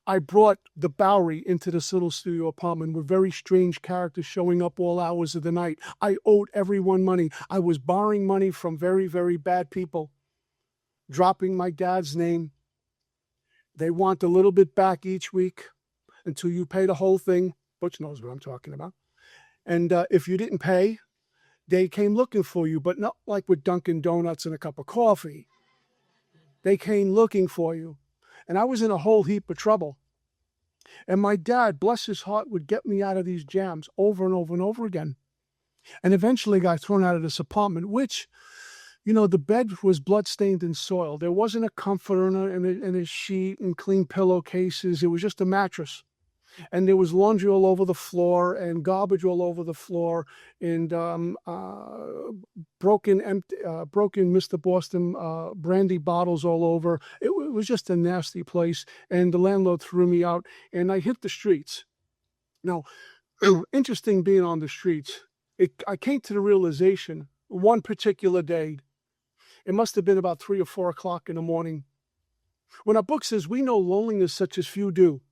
I brought the Bowery into this little studio apartment with very strange characters showing up all hours of the night. I owed everyone money. I was borrowing money from very, very bad people. dropping my dad's name. They want a little bit back each week until you pay the whole thing. Butch knows what I'm talking about. And if you didn't pay, they came looking for you, but not like with Dunkin' Donuts and a cup of coffee. They came looking for you. And I was in a whole heap of trouble. And my dad, bless his heart, would get me out of these jams over and over and over again. And eventually got thrown out of this apartment, which, you know, the bed was bloodstained and soiled. There wasn't a comforter and a sheet and clean pillowcases. It was just a mattress. And there was laundry all over the floor and garbage all over the floor and broken Mr. Boston brandy bottles all over. It was just a nasty place. And the landlord threw me out and I hit the streets. Now, interesting being on the streets, I came to the realization one particular day, it must have been about 3 or 4 o'clock in the morning, when our book says we know loneliness such as few do.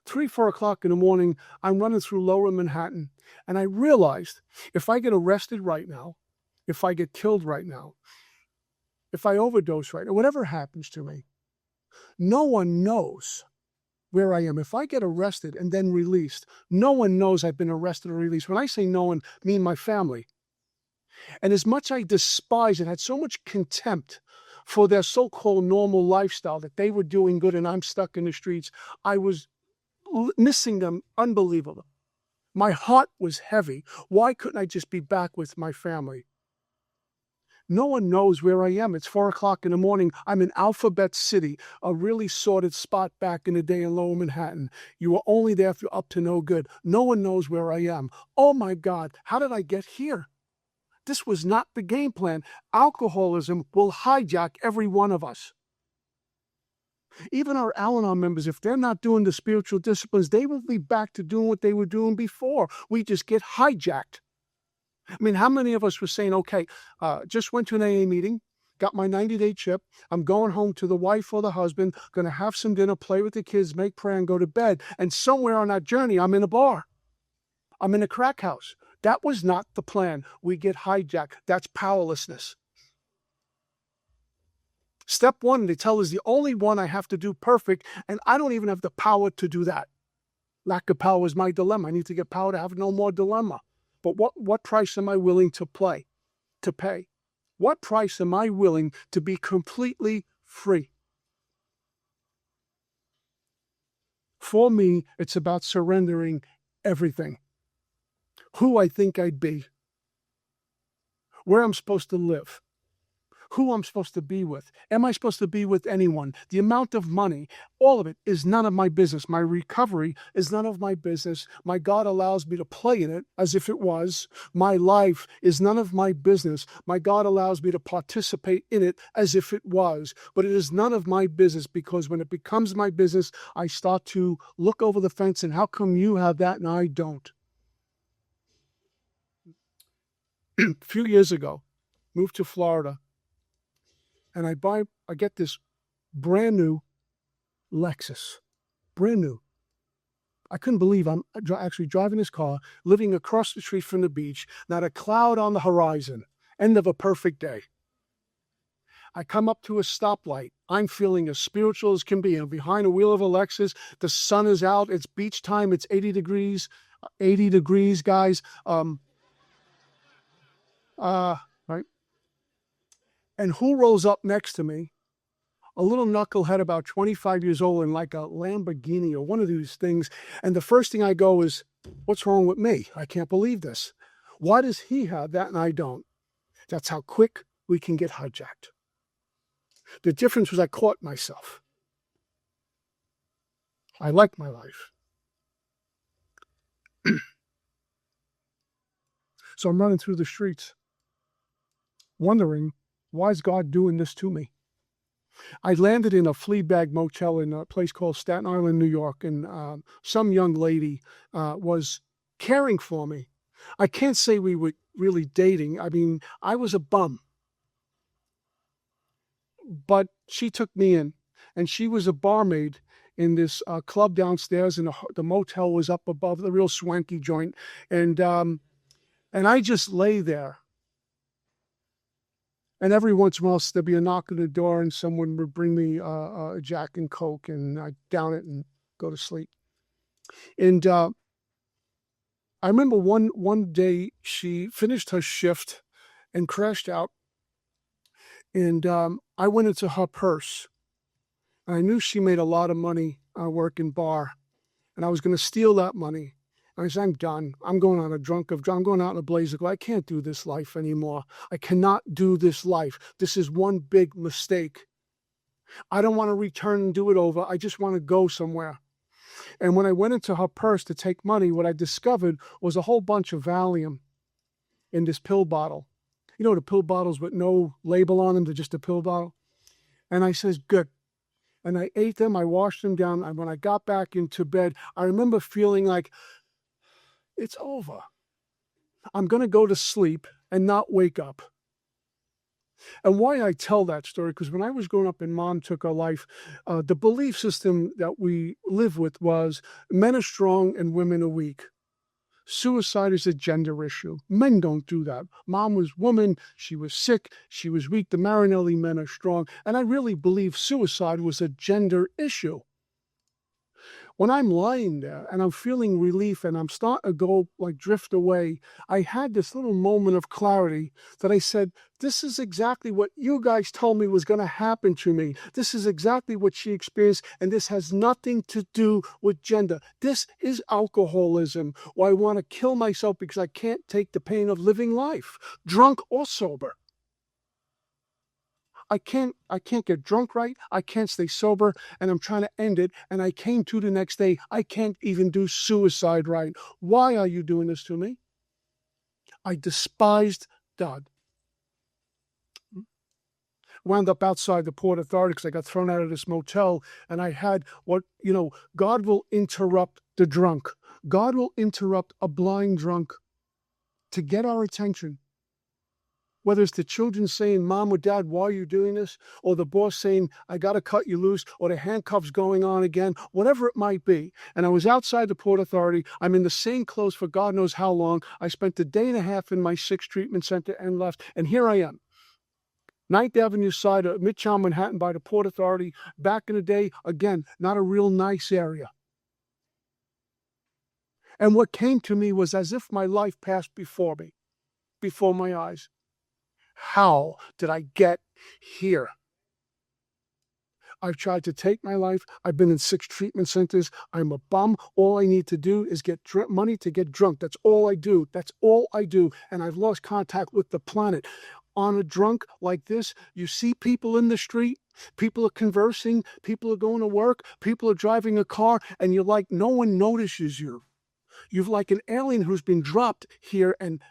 3, 4 o'clock in the morning, I'm running through Lower Manhattan, and I realized if I get arrested right now, if I get killed right now, if I overdose right now, whatever happens to me, no one knows where I am. If I get arrested and then released, no one knows I've been arrested or released. When I say no one, I mean my family. And as much I despise and had so much contempt for their so-called normal lifestyle that they were doing good and I'm stuck in the streets, I was missing them unbelievable. My heart was heavy. Why couldn't I just be back with my family? No one knows where I am. It's 4 o'clock in the morning. I'm in Alphabet City, a really sordid spot back in the day in Lower Manhattan. You were only there if you're up to no good. No one knows where I am. Oh my God, how did I get here? This was not the game plan. Alcoholism will hijack every one of us. Even our Al-Anon members, if they're not doing the spiritual disciplines, they will be back to doing what they were doing before. We just get hijacked. I mean, how many of us were saying, okay, just went to an AA meeting, got my 90-day chip, I'm going home to the wife or the husband, going to have some dinner, play with the kids, make prayer, and go to bed. And somewhere on that journey, I'm in a bar. I'm in a crack house. That was not the plan. We get hijacked. That's powerlessness. Step 1, they tell us the only one I have to do perfect, and I don't even have the power to do that. Lack of power is my dilemma. I need to get power to have no more dilemma. But what price am I willing to pay? What price am I willing to be completely free? For me, it's about surrendering everything. Who I think I'd be, where I'm supposed to live, who I'm supposed to be with. Am I supposed to be with anyone? The amount of money, all of it is none of my business. My recovery is none of my business. My God allows me to play in it as if it was. My life is none of my business. My God allows me to participate in it as if it was. But it is none of my business, because when it becomes my business, I start to look over the fence and how come you have that and I don't? A few years ago, moved to Florida, and I get this brand new Lexus, brand new. I couldn't believe I'm actually driving this car, living across the street from the beach, not a cloud on the horizon, end of a perfect day. I come up to a stoplight. I'm feeling as spiritual as can be. I'm behind the wheel of a Lexus. The sun is out. It's beach time. It's 80 degrees, guys. Right? And who rolls up next to me? A little knucklehead about 25 years old in like a Lamborghini or one of these things. And the first thing I go is, what's wrong with me? I can't believe this. Why does he have that and I don't? That's how quick we can get hijacked. The difference was I caught myself. I like my life. So I'm running through the streets, wondering, why is God doing this to me? I landed in a flea bag motel in a place called Staten Island, New York, and some young lady was caring for me. I can't say we were really dating. I mean, I was a bum. But she took me in, and she was a barmaid in this club downstairs, and the motel was up above, the real swanky joint. And I just lay there. And every once in a while, there'd be a knock on the door, and someone would bring me a Jack and Coke, and I'd down it and go to sleep. And I remember one day she finished her shift and crashed out, and I went into her purse. And I knew she made a lot of money working bar, and I was going to steal that money. I said, I'm done. I'm going on a I'm going out in a blaze of glory. I can't do this life anymore. I cannot do this life. This is one big mistake. I don't want to return and do it over. I just want to go somewhere. And when I went into her purse to take money, what I discovered was a whole bunch of Valium in this pill bottle. You know, the pill bottles with no label on them, they're just a pill bottle. And I says, good. And I ate them, I washed them down. And when I got back into bed, I remember feeling like, it's over. I'm going to go to sleep and not wake up. And why I tell that story, because when I was growing up and Mom took her life, the belief system that we live with was men are strong and women are weak. Suicide is a gender issue. Men don't do that. Mom was woman. She was sick. She was weak. The Marinelli men are strong. And I really believe suicide was a gender issue. When I'm lying there and I'm feeling relief and I'm starting to go, like, drift away, I had this little moment of clarity that I said, this is exactly what you guys told me was going to happen to me. This is exactly what she experienced, and this has nothing to do with gender. This is alcoholism, or I want to kill myself because I can't take the pain of living life, drunk or sober. I can't get drunk right. I can't stay sober, and I'm trying to end it. And I came to the next day. I can't even do suicide right. Why are you doing this to me? I despised God. Wound up outside the Port Authority because I got thrown out of this motel, and I had God will interrupt the drunk. God will interrupt a blind drunk to get our attention. Whether it's the children saying, Mom or Dad, why are you doing this? Or the boss saying, I got to cut you loose, or the handcuffs going on again, whatever it might be. And I was outside the Port Authority. I'm in the same clothes for God knows how long. I spent a day and a half in my 6th treatment center and left. And here I am. 9th Avenue side of Midtown Manhattan by the Port Authority. Back in the day, again, not a real nice area. And what came to me was as if my life passed before me, before my eyes. How did I get here? I've tried to take my life. I've been in 6 treatment centers. I'm a bum. All I need to do is get money to get drunk. That's all I do. That's all I do. And I've lost contact with the planet. On a drunk like this, you see people in the street. People are conversing. People are going to work. People are driving a car. And you're like, no one notices you. You're like an alien who's been dropped here, and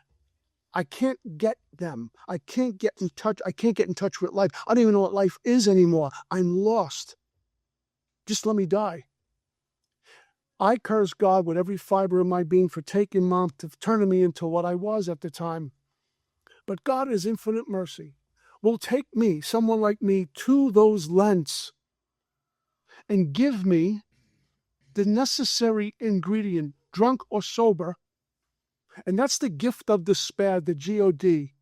I can't get them. I can't get in touch. I can't get in touch with life. I don't even know what life is anymore. I'm lost. Just let me die. I curse God with every fiber of my being for taking Mom, to turning me into what I was at the time. But God, in His infinite mercy, will take me, someone like me, to those lengths and give me the necessary ingredient, drunk or sober. And that's the gift of despair, the G-O-D.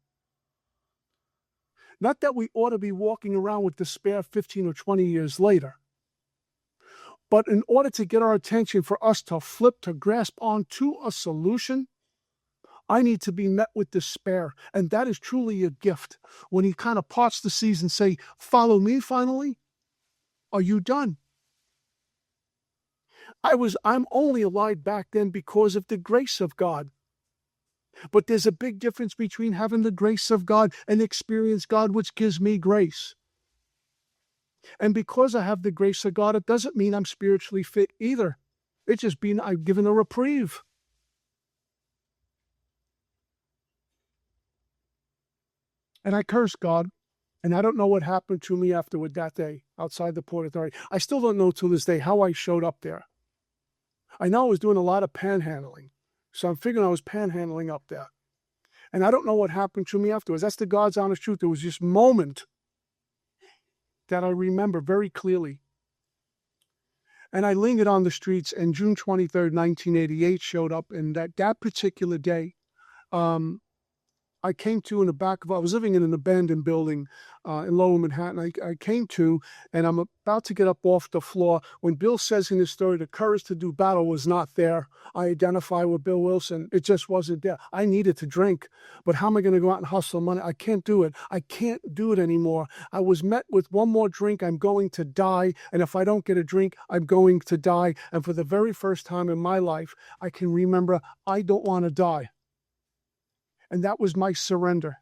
Not that we ought to be walking around with despair 15 or 20 years later, but in order to get our attention, for us to flip, to grasp onto a solution, I need to be met with despair. And that is truly a gift. When He kind of parts the seas and say, follow me finally, are you done? I'm only alive back then because of the grace of God. But there's a big difference between having the grace of God and experience God, which gives me grace. And because I have the grace of God, it doesn't mean I'm spiritually fit either. It's just been, I've given a reprieve. And I curse God. And I don't know what happened to me afterward that day outside the Port Authority. I still don't know to this day how I showed up there. I know I was doing a lot of panhandling. So I'm figuring I was panhandling up there. And I don't know what happened to me afterwards. That's the God's honest truth. There was this moment that I remember very clearly. And I lingered on the streets, and June 23rd, 1988 showed up. And that particular day, I came to in the back of, I was living in an abandoned building in Lower Manhattan. I came to, and I'm about to get up off the floor when Bill says in his story, the courage to do battle was not there. I identify with Bill Wilson. It just wasn't there. I needed to drink, but how am I going to go out and hustle money? I can't do it. I can't do it anymore. I was met with one more drink, I'm going to die. And if I don't get a drink, I'm going to die. And for the very first time in my life, I can remember I don't want to die. And that was my surrender.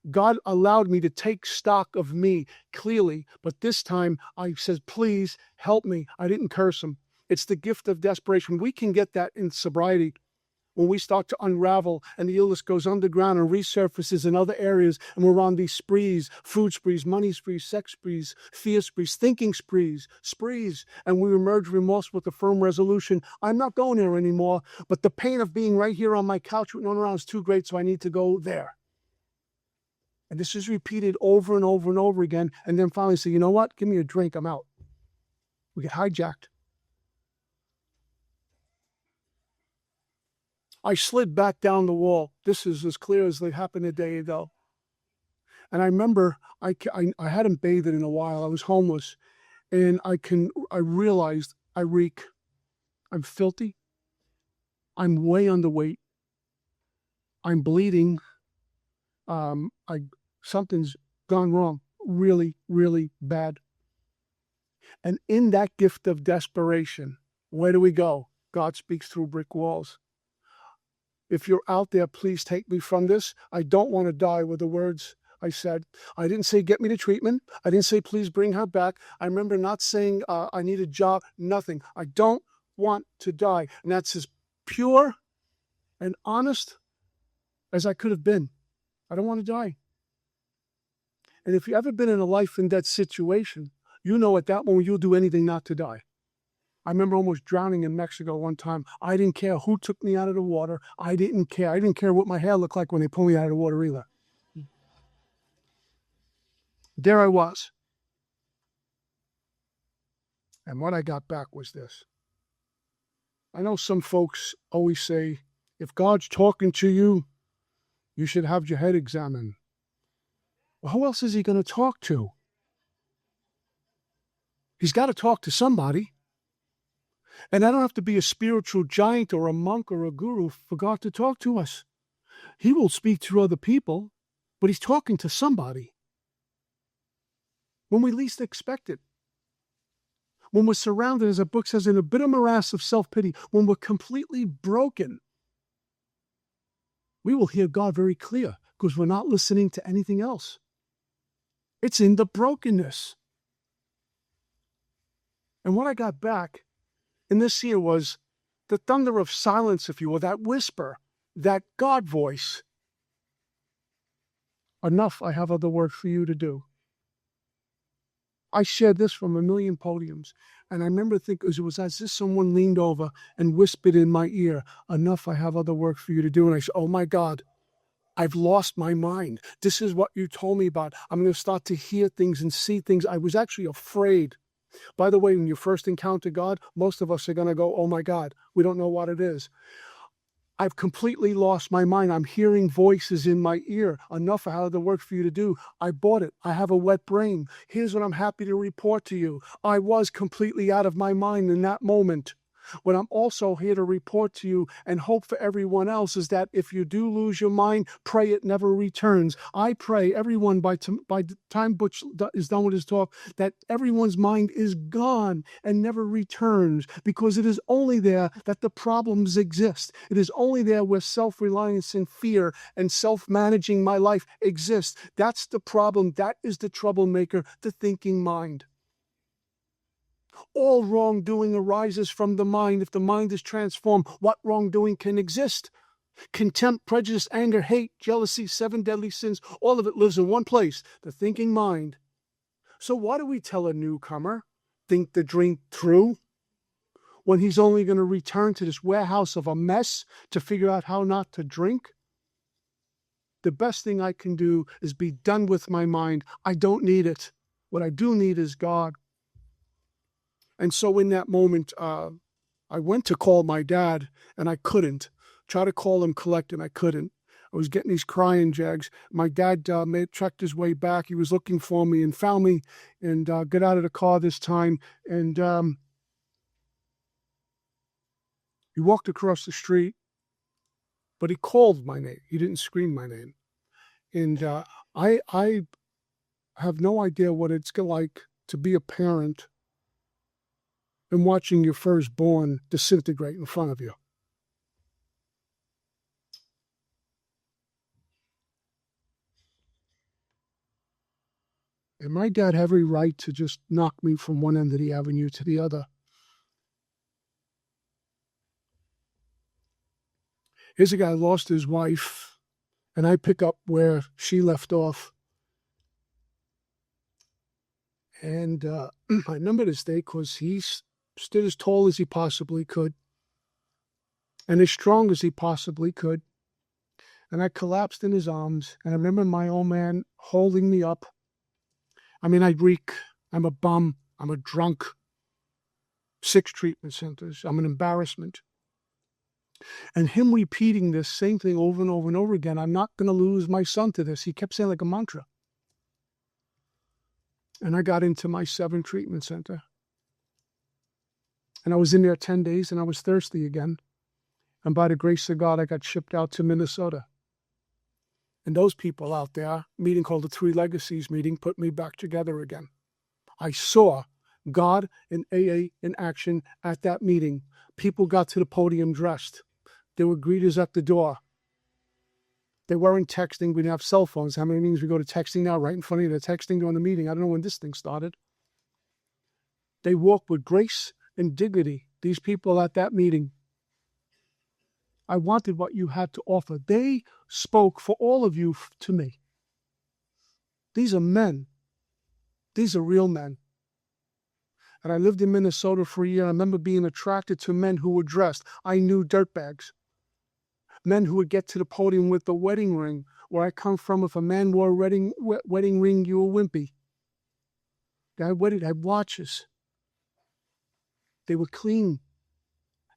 God allowed me to take stock of me clearly, but this time I said, please help me. I didn't curse him. It's the gift of desperation. We can get that in sobriety when we start to unravel and the illness goes underground and resurfaces in other areas, and we're on these sprees, food sprees, money sprees, sex sprees, fear sprees, thinking sprees, and we emerge remorseful with a firm resolution. I'm not going there anymore, but the pain of being right here on my couch with no one around is too great, so I need to go there. And this is repeated over and over and over again, and then finally say, you know what? Give me a drink, I'm out. We get hijacked. I slid back down the wall. This is as clear as it happened a day ago. And I remember I hadn't bathed in a while. I was homeless. And I realized I reek. I'm filthy. I'm way underweight. I'm bleeding. Something's gone wrong. Really, really bad. And in that gift of desperation, where do we go? God speaks through brick walls. If you're out there, please take me from this. I don't want to die were the words I said. I didn't say get me to treatment. I didn't say please bring her back. I remember not saying I need a job, nothing. I don't want to die. And that's as pure and honest as I could have been. I don't want to die. And if you've ever been in a life and death situation, you know at that moment you'll do anything not to die. I remember almost drowning in Mexico one time. I didn't care who took me out of the water. I didn't care. I didn't care what my hair looked like when they pulled me out of the water either. There I was. And what I got back was this. I know some folks always say, if God's talking to you, you should have your head examined. Well, who else is he going to talk to? He's got to talk to somebody. And I don't have to be a spiritual giant or a monk or a guru for God to talk to us. He will speak to other people, but he's talking to somebody. When we least expect it. When we're surrounded, as a book says, in a bitter morass of self-pity, when we're completely broken, we will hear God very clear because we're not listening to anything else. It's in the brokenness. And what I got back in this here was the thunder of silence, if you will, that whisper, that God voice. Enough, I have other work for you to do. I shared this from a million podiums, and I remember thinking it was as if someone leaned over and whispered in my ear, enough, I have other work for you to do. And I said, oh my God, I've lost my mind. This is what you told me about. I'm going to start to hear things and see things. I was actually afraid. By the way, when you first encounter God, most of us are going to go, oh my God, we don't know what it is. I've completely lost my mind. I'm hearing voices in my ear. Enough, I have the work for you to do. I bought it. I have a wet brain. Here's what I'm happy to report to you. I was completely out of my mind in that moment. What I'm also here to report to you and hope for everyone else is that if you do lose your mind, pray it never returns. I pray everyone by the time Butch is done with his talk, that everyone's mind is gone and never returns, because it is only there that the problems exist. It is only there where self-reliance and fear and self-managing my life exists. That's the problem. That is the troublemaker, the thinking mind. All wrongdoing arises from the mind. If the mind is transformed, what wrongdoing can exist? Contempt, prejudice, anger, hate, jealousy, 7 deadly sins, all of it lives in one place, the thinking mind. So why do we tell a newcomer, think the drink through, when he's only going to return to this warehouse of a mess to figure out how not to drink? The best thing I can do is be done with my mind. I don't need it. What I do need is God. And so in that moment, I went to call my dad, and I couldn't. Try to call him, collect him, I couldn't. I was getting these crying jags. My dad checked his way back. He was looking for me and found me and got out of the car this time. And he walked across the street, but he called my name. He didn't scream my name. And I have no idea what it's like to be a parent and watching your firstborn disintegrate in front of you. And my dad had every right to just knock me from one end of the avenue to the other. Here's a guy who lost his wife, and I pick up where she left off. And I remember this day because he stood as tall as he possibly could and as strong as he possibly could. And I collapsed in his arms. And I remember my old man holding me up. I mean, I reek. I'm a bum. I'm a drunk. 6 treatment centers. I'm an embarrassment. And him repeating this same thing over and over and over again. I'm not going to lose my son to this. He kept saying like a mantra. And I got into my 7th treatment center. And I was in there 10 days and I was thirsty again. And by the grace of God, I got shipped out to Minnesota. And those people out there, meeting called the Three Legacies meeting, put me back together again. I saw God and AA in action at that meeting. People got to the podium dressed. There were greeters at the door. They weren't texting. We didn't have cell phones. How many meetings we go to texting now? Right in front of you, they're texting during the meeting. I don't know when this thing started. They walked with grace and dignity. These people at that meeting. I wanted what you had to offer. They spoke for all of you to me. These are men. These are real men. And I lived in Minnesota for a year. I remember being attracted to men who were dressed. I knew dirtbags. Men who would get to the podium with the wedding ring. Where I come from, if a man wore a wedding ring, you were wimpy. They had watches. They were clean.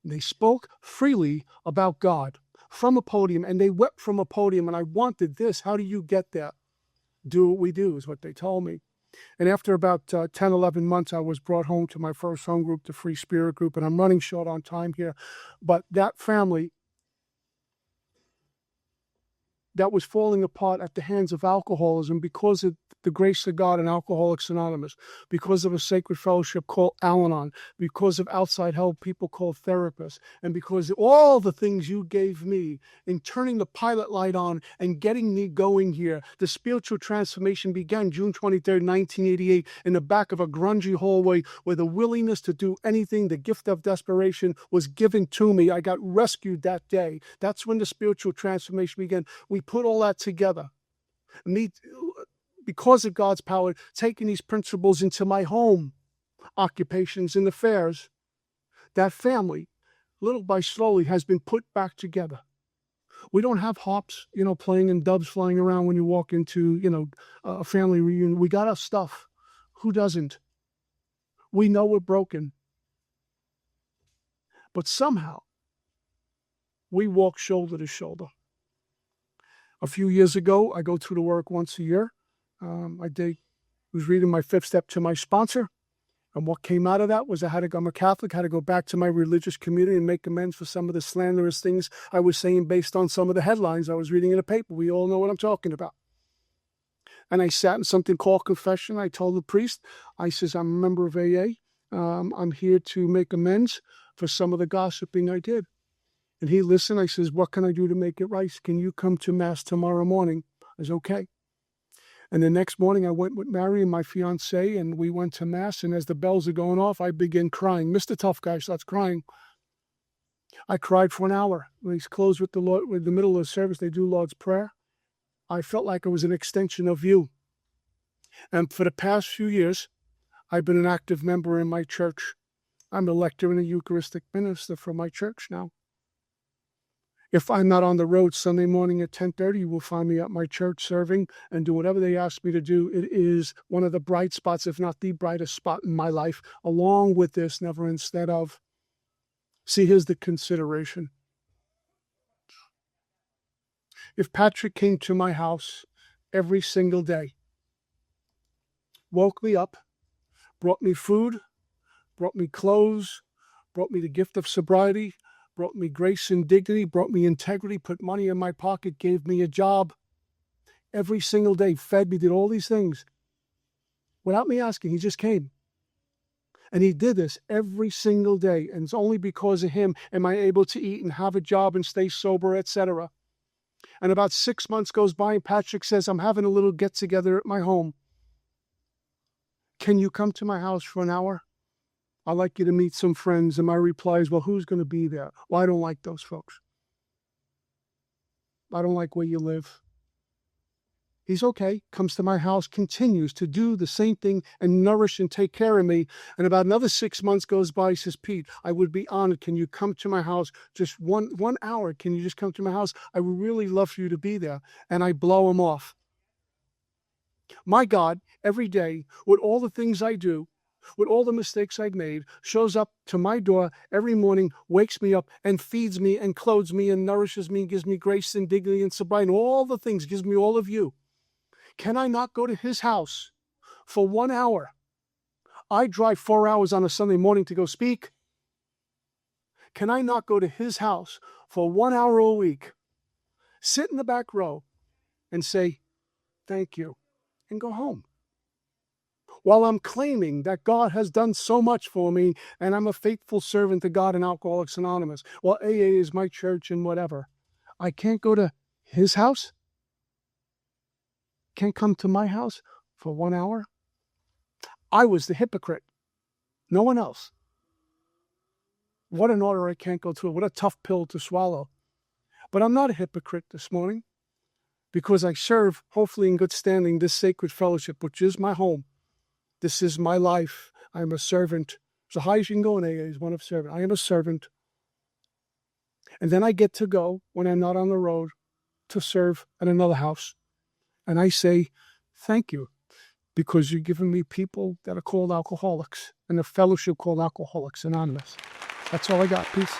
And they spoke freely about God from a podium, and they wept from a podium, and I wanted this. How do you get there? Do what we do is what they told me. And after about 10, 11 months, I was brought home to my first home group, the Free Spirit Group, and I'm running short on time here. But that family that was falling apart at the hands of alcoholism because of the grace of God and Alcoholics Anonymous, because of a sacred fellowship called Al-Anon, because of outside help people called therapists, and because of all the things you gave me in turning the pilot light on and getting me going here. The spiritual transformation began June 23rd, 1988, in the back of a grungy hallway where the willingness to do anything, the gift of desperation, was given to me. I got rescued that day. That's when the spiritual transformation began. We put all that together. Me, because of God's power, taking these principles into my home, occupations and affairs. That family, little by slowly, has been put back together. We don't have harps, playing and doves flying around when you walk into, a family reunion. We got our stuff. Who doesn't? We know we're broken. But somehow, we walk shoulder to shoulder. A few years ago, I go through the work once a year. I was reading my 5th step to my sponsor. And what came out of that was I'm a Catholic, had to go back to my religious community and make amends for some of the slanderous things I was saying based on some of the headlines I was reading in the paper. We all know what I'm talking about. And I sat in something called confession. I told the priest, I says, I'm a member of AA. I'm here to make amends for some of the gossiping I did. And he listened. I says, what can I do to make it right? Can you come to Mass tomorrow morning? I said, okay. And the next morning I went with Mary and my fiance, and we went to Mass. And as the bells are going off, I begin crying. Mr. Tough Guy starts crying. I cried for an hour. When he's closed with the Lord, with the middle of the service, they do Lord's Prayer. I felt like it was an extension of you. And for the past few years, I've been an active member in my church. I'm a lector and a Eucharistic minister for my church now. If I'm not on the road Sunday morning at 10:30, you will find me at my church serving and do whatever they ask me to do. It is one of the bright spots, if not the brightest spot in my life, along with this, never instead of. See, here's the consideration. if Patrick came to my house every single day, woke me up, brought me food, brought me clothes, brought me the gift of sobriety, brought me grace and dignity, brought me integrity, put money in my pocket, gave me a job, every single day, fed me, did all these things. Without me asking, he just came. And he did this every single day. And it's only because of him am I able to eat and have a job and stay sober, etc. And about 6 months goes by and Patrick says, I'm having a little get-together at my home. Can you come to my house for an hour? I'd like you to meet some friends. And my reply is, well, who's going to be there? Well, I don't like those folks. I don't like where you live. He's okay, comes to my house, continues to do the same thing and nourish and take care of me. And about another 6 months goes by, he says, Pete, I would be honored. Can you come to my house just one hour? Can you just come to my house? I would really love for you to be there. And I blow him off. My God, every day, with all the things I do, with all the mistakes I've made, shows up to my door every morning, wakes me up and feeds me and clothes me and nourishes me and gives me grace and dignity and sobriety and all the things, gives me all of you. Can I not go to his house for 1 hour? I drive 4 hours on a Sunday morning to go speak. Can I not go to his house for 1 hour a week, sit in the back row and say, thank you, and go home? While I'm claiming that God has done so much for me and I'm a faithful servant to God in Alcoholics Anonymous, well, AA is my church and whatever, I can't go to his house? Can't come to my house for 1 hour? I was the hypocrite, no one else. What an order I can't go through. What a tough pill to swallow. But I'm not a hypocrite this morning because I serve, hopefully in good standing, this sacred fellowship, which is my home. This is my life. I'm a servant. So high as you can go in AA is one of servant. I am a servant. And then I get to go, when I'm not on the road, to serve at another house. And I say, thank you, because you're giving me people that are called alcoholics and a fellowship called Alcoholics Anonymous. That's all I got. Peace.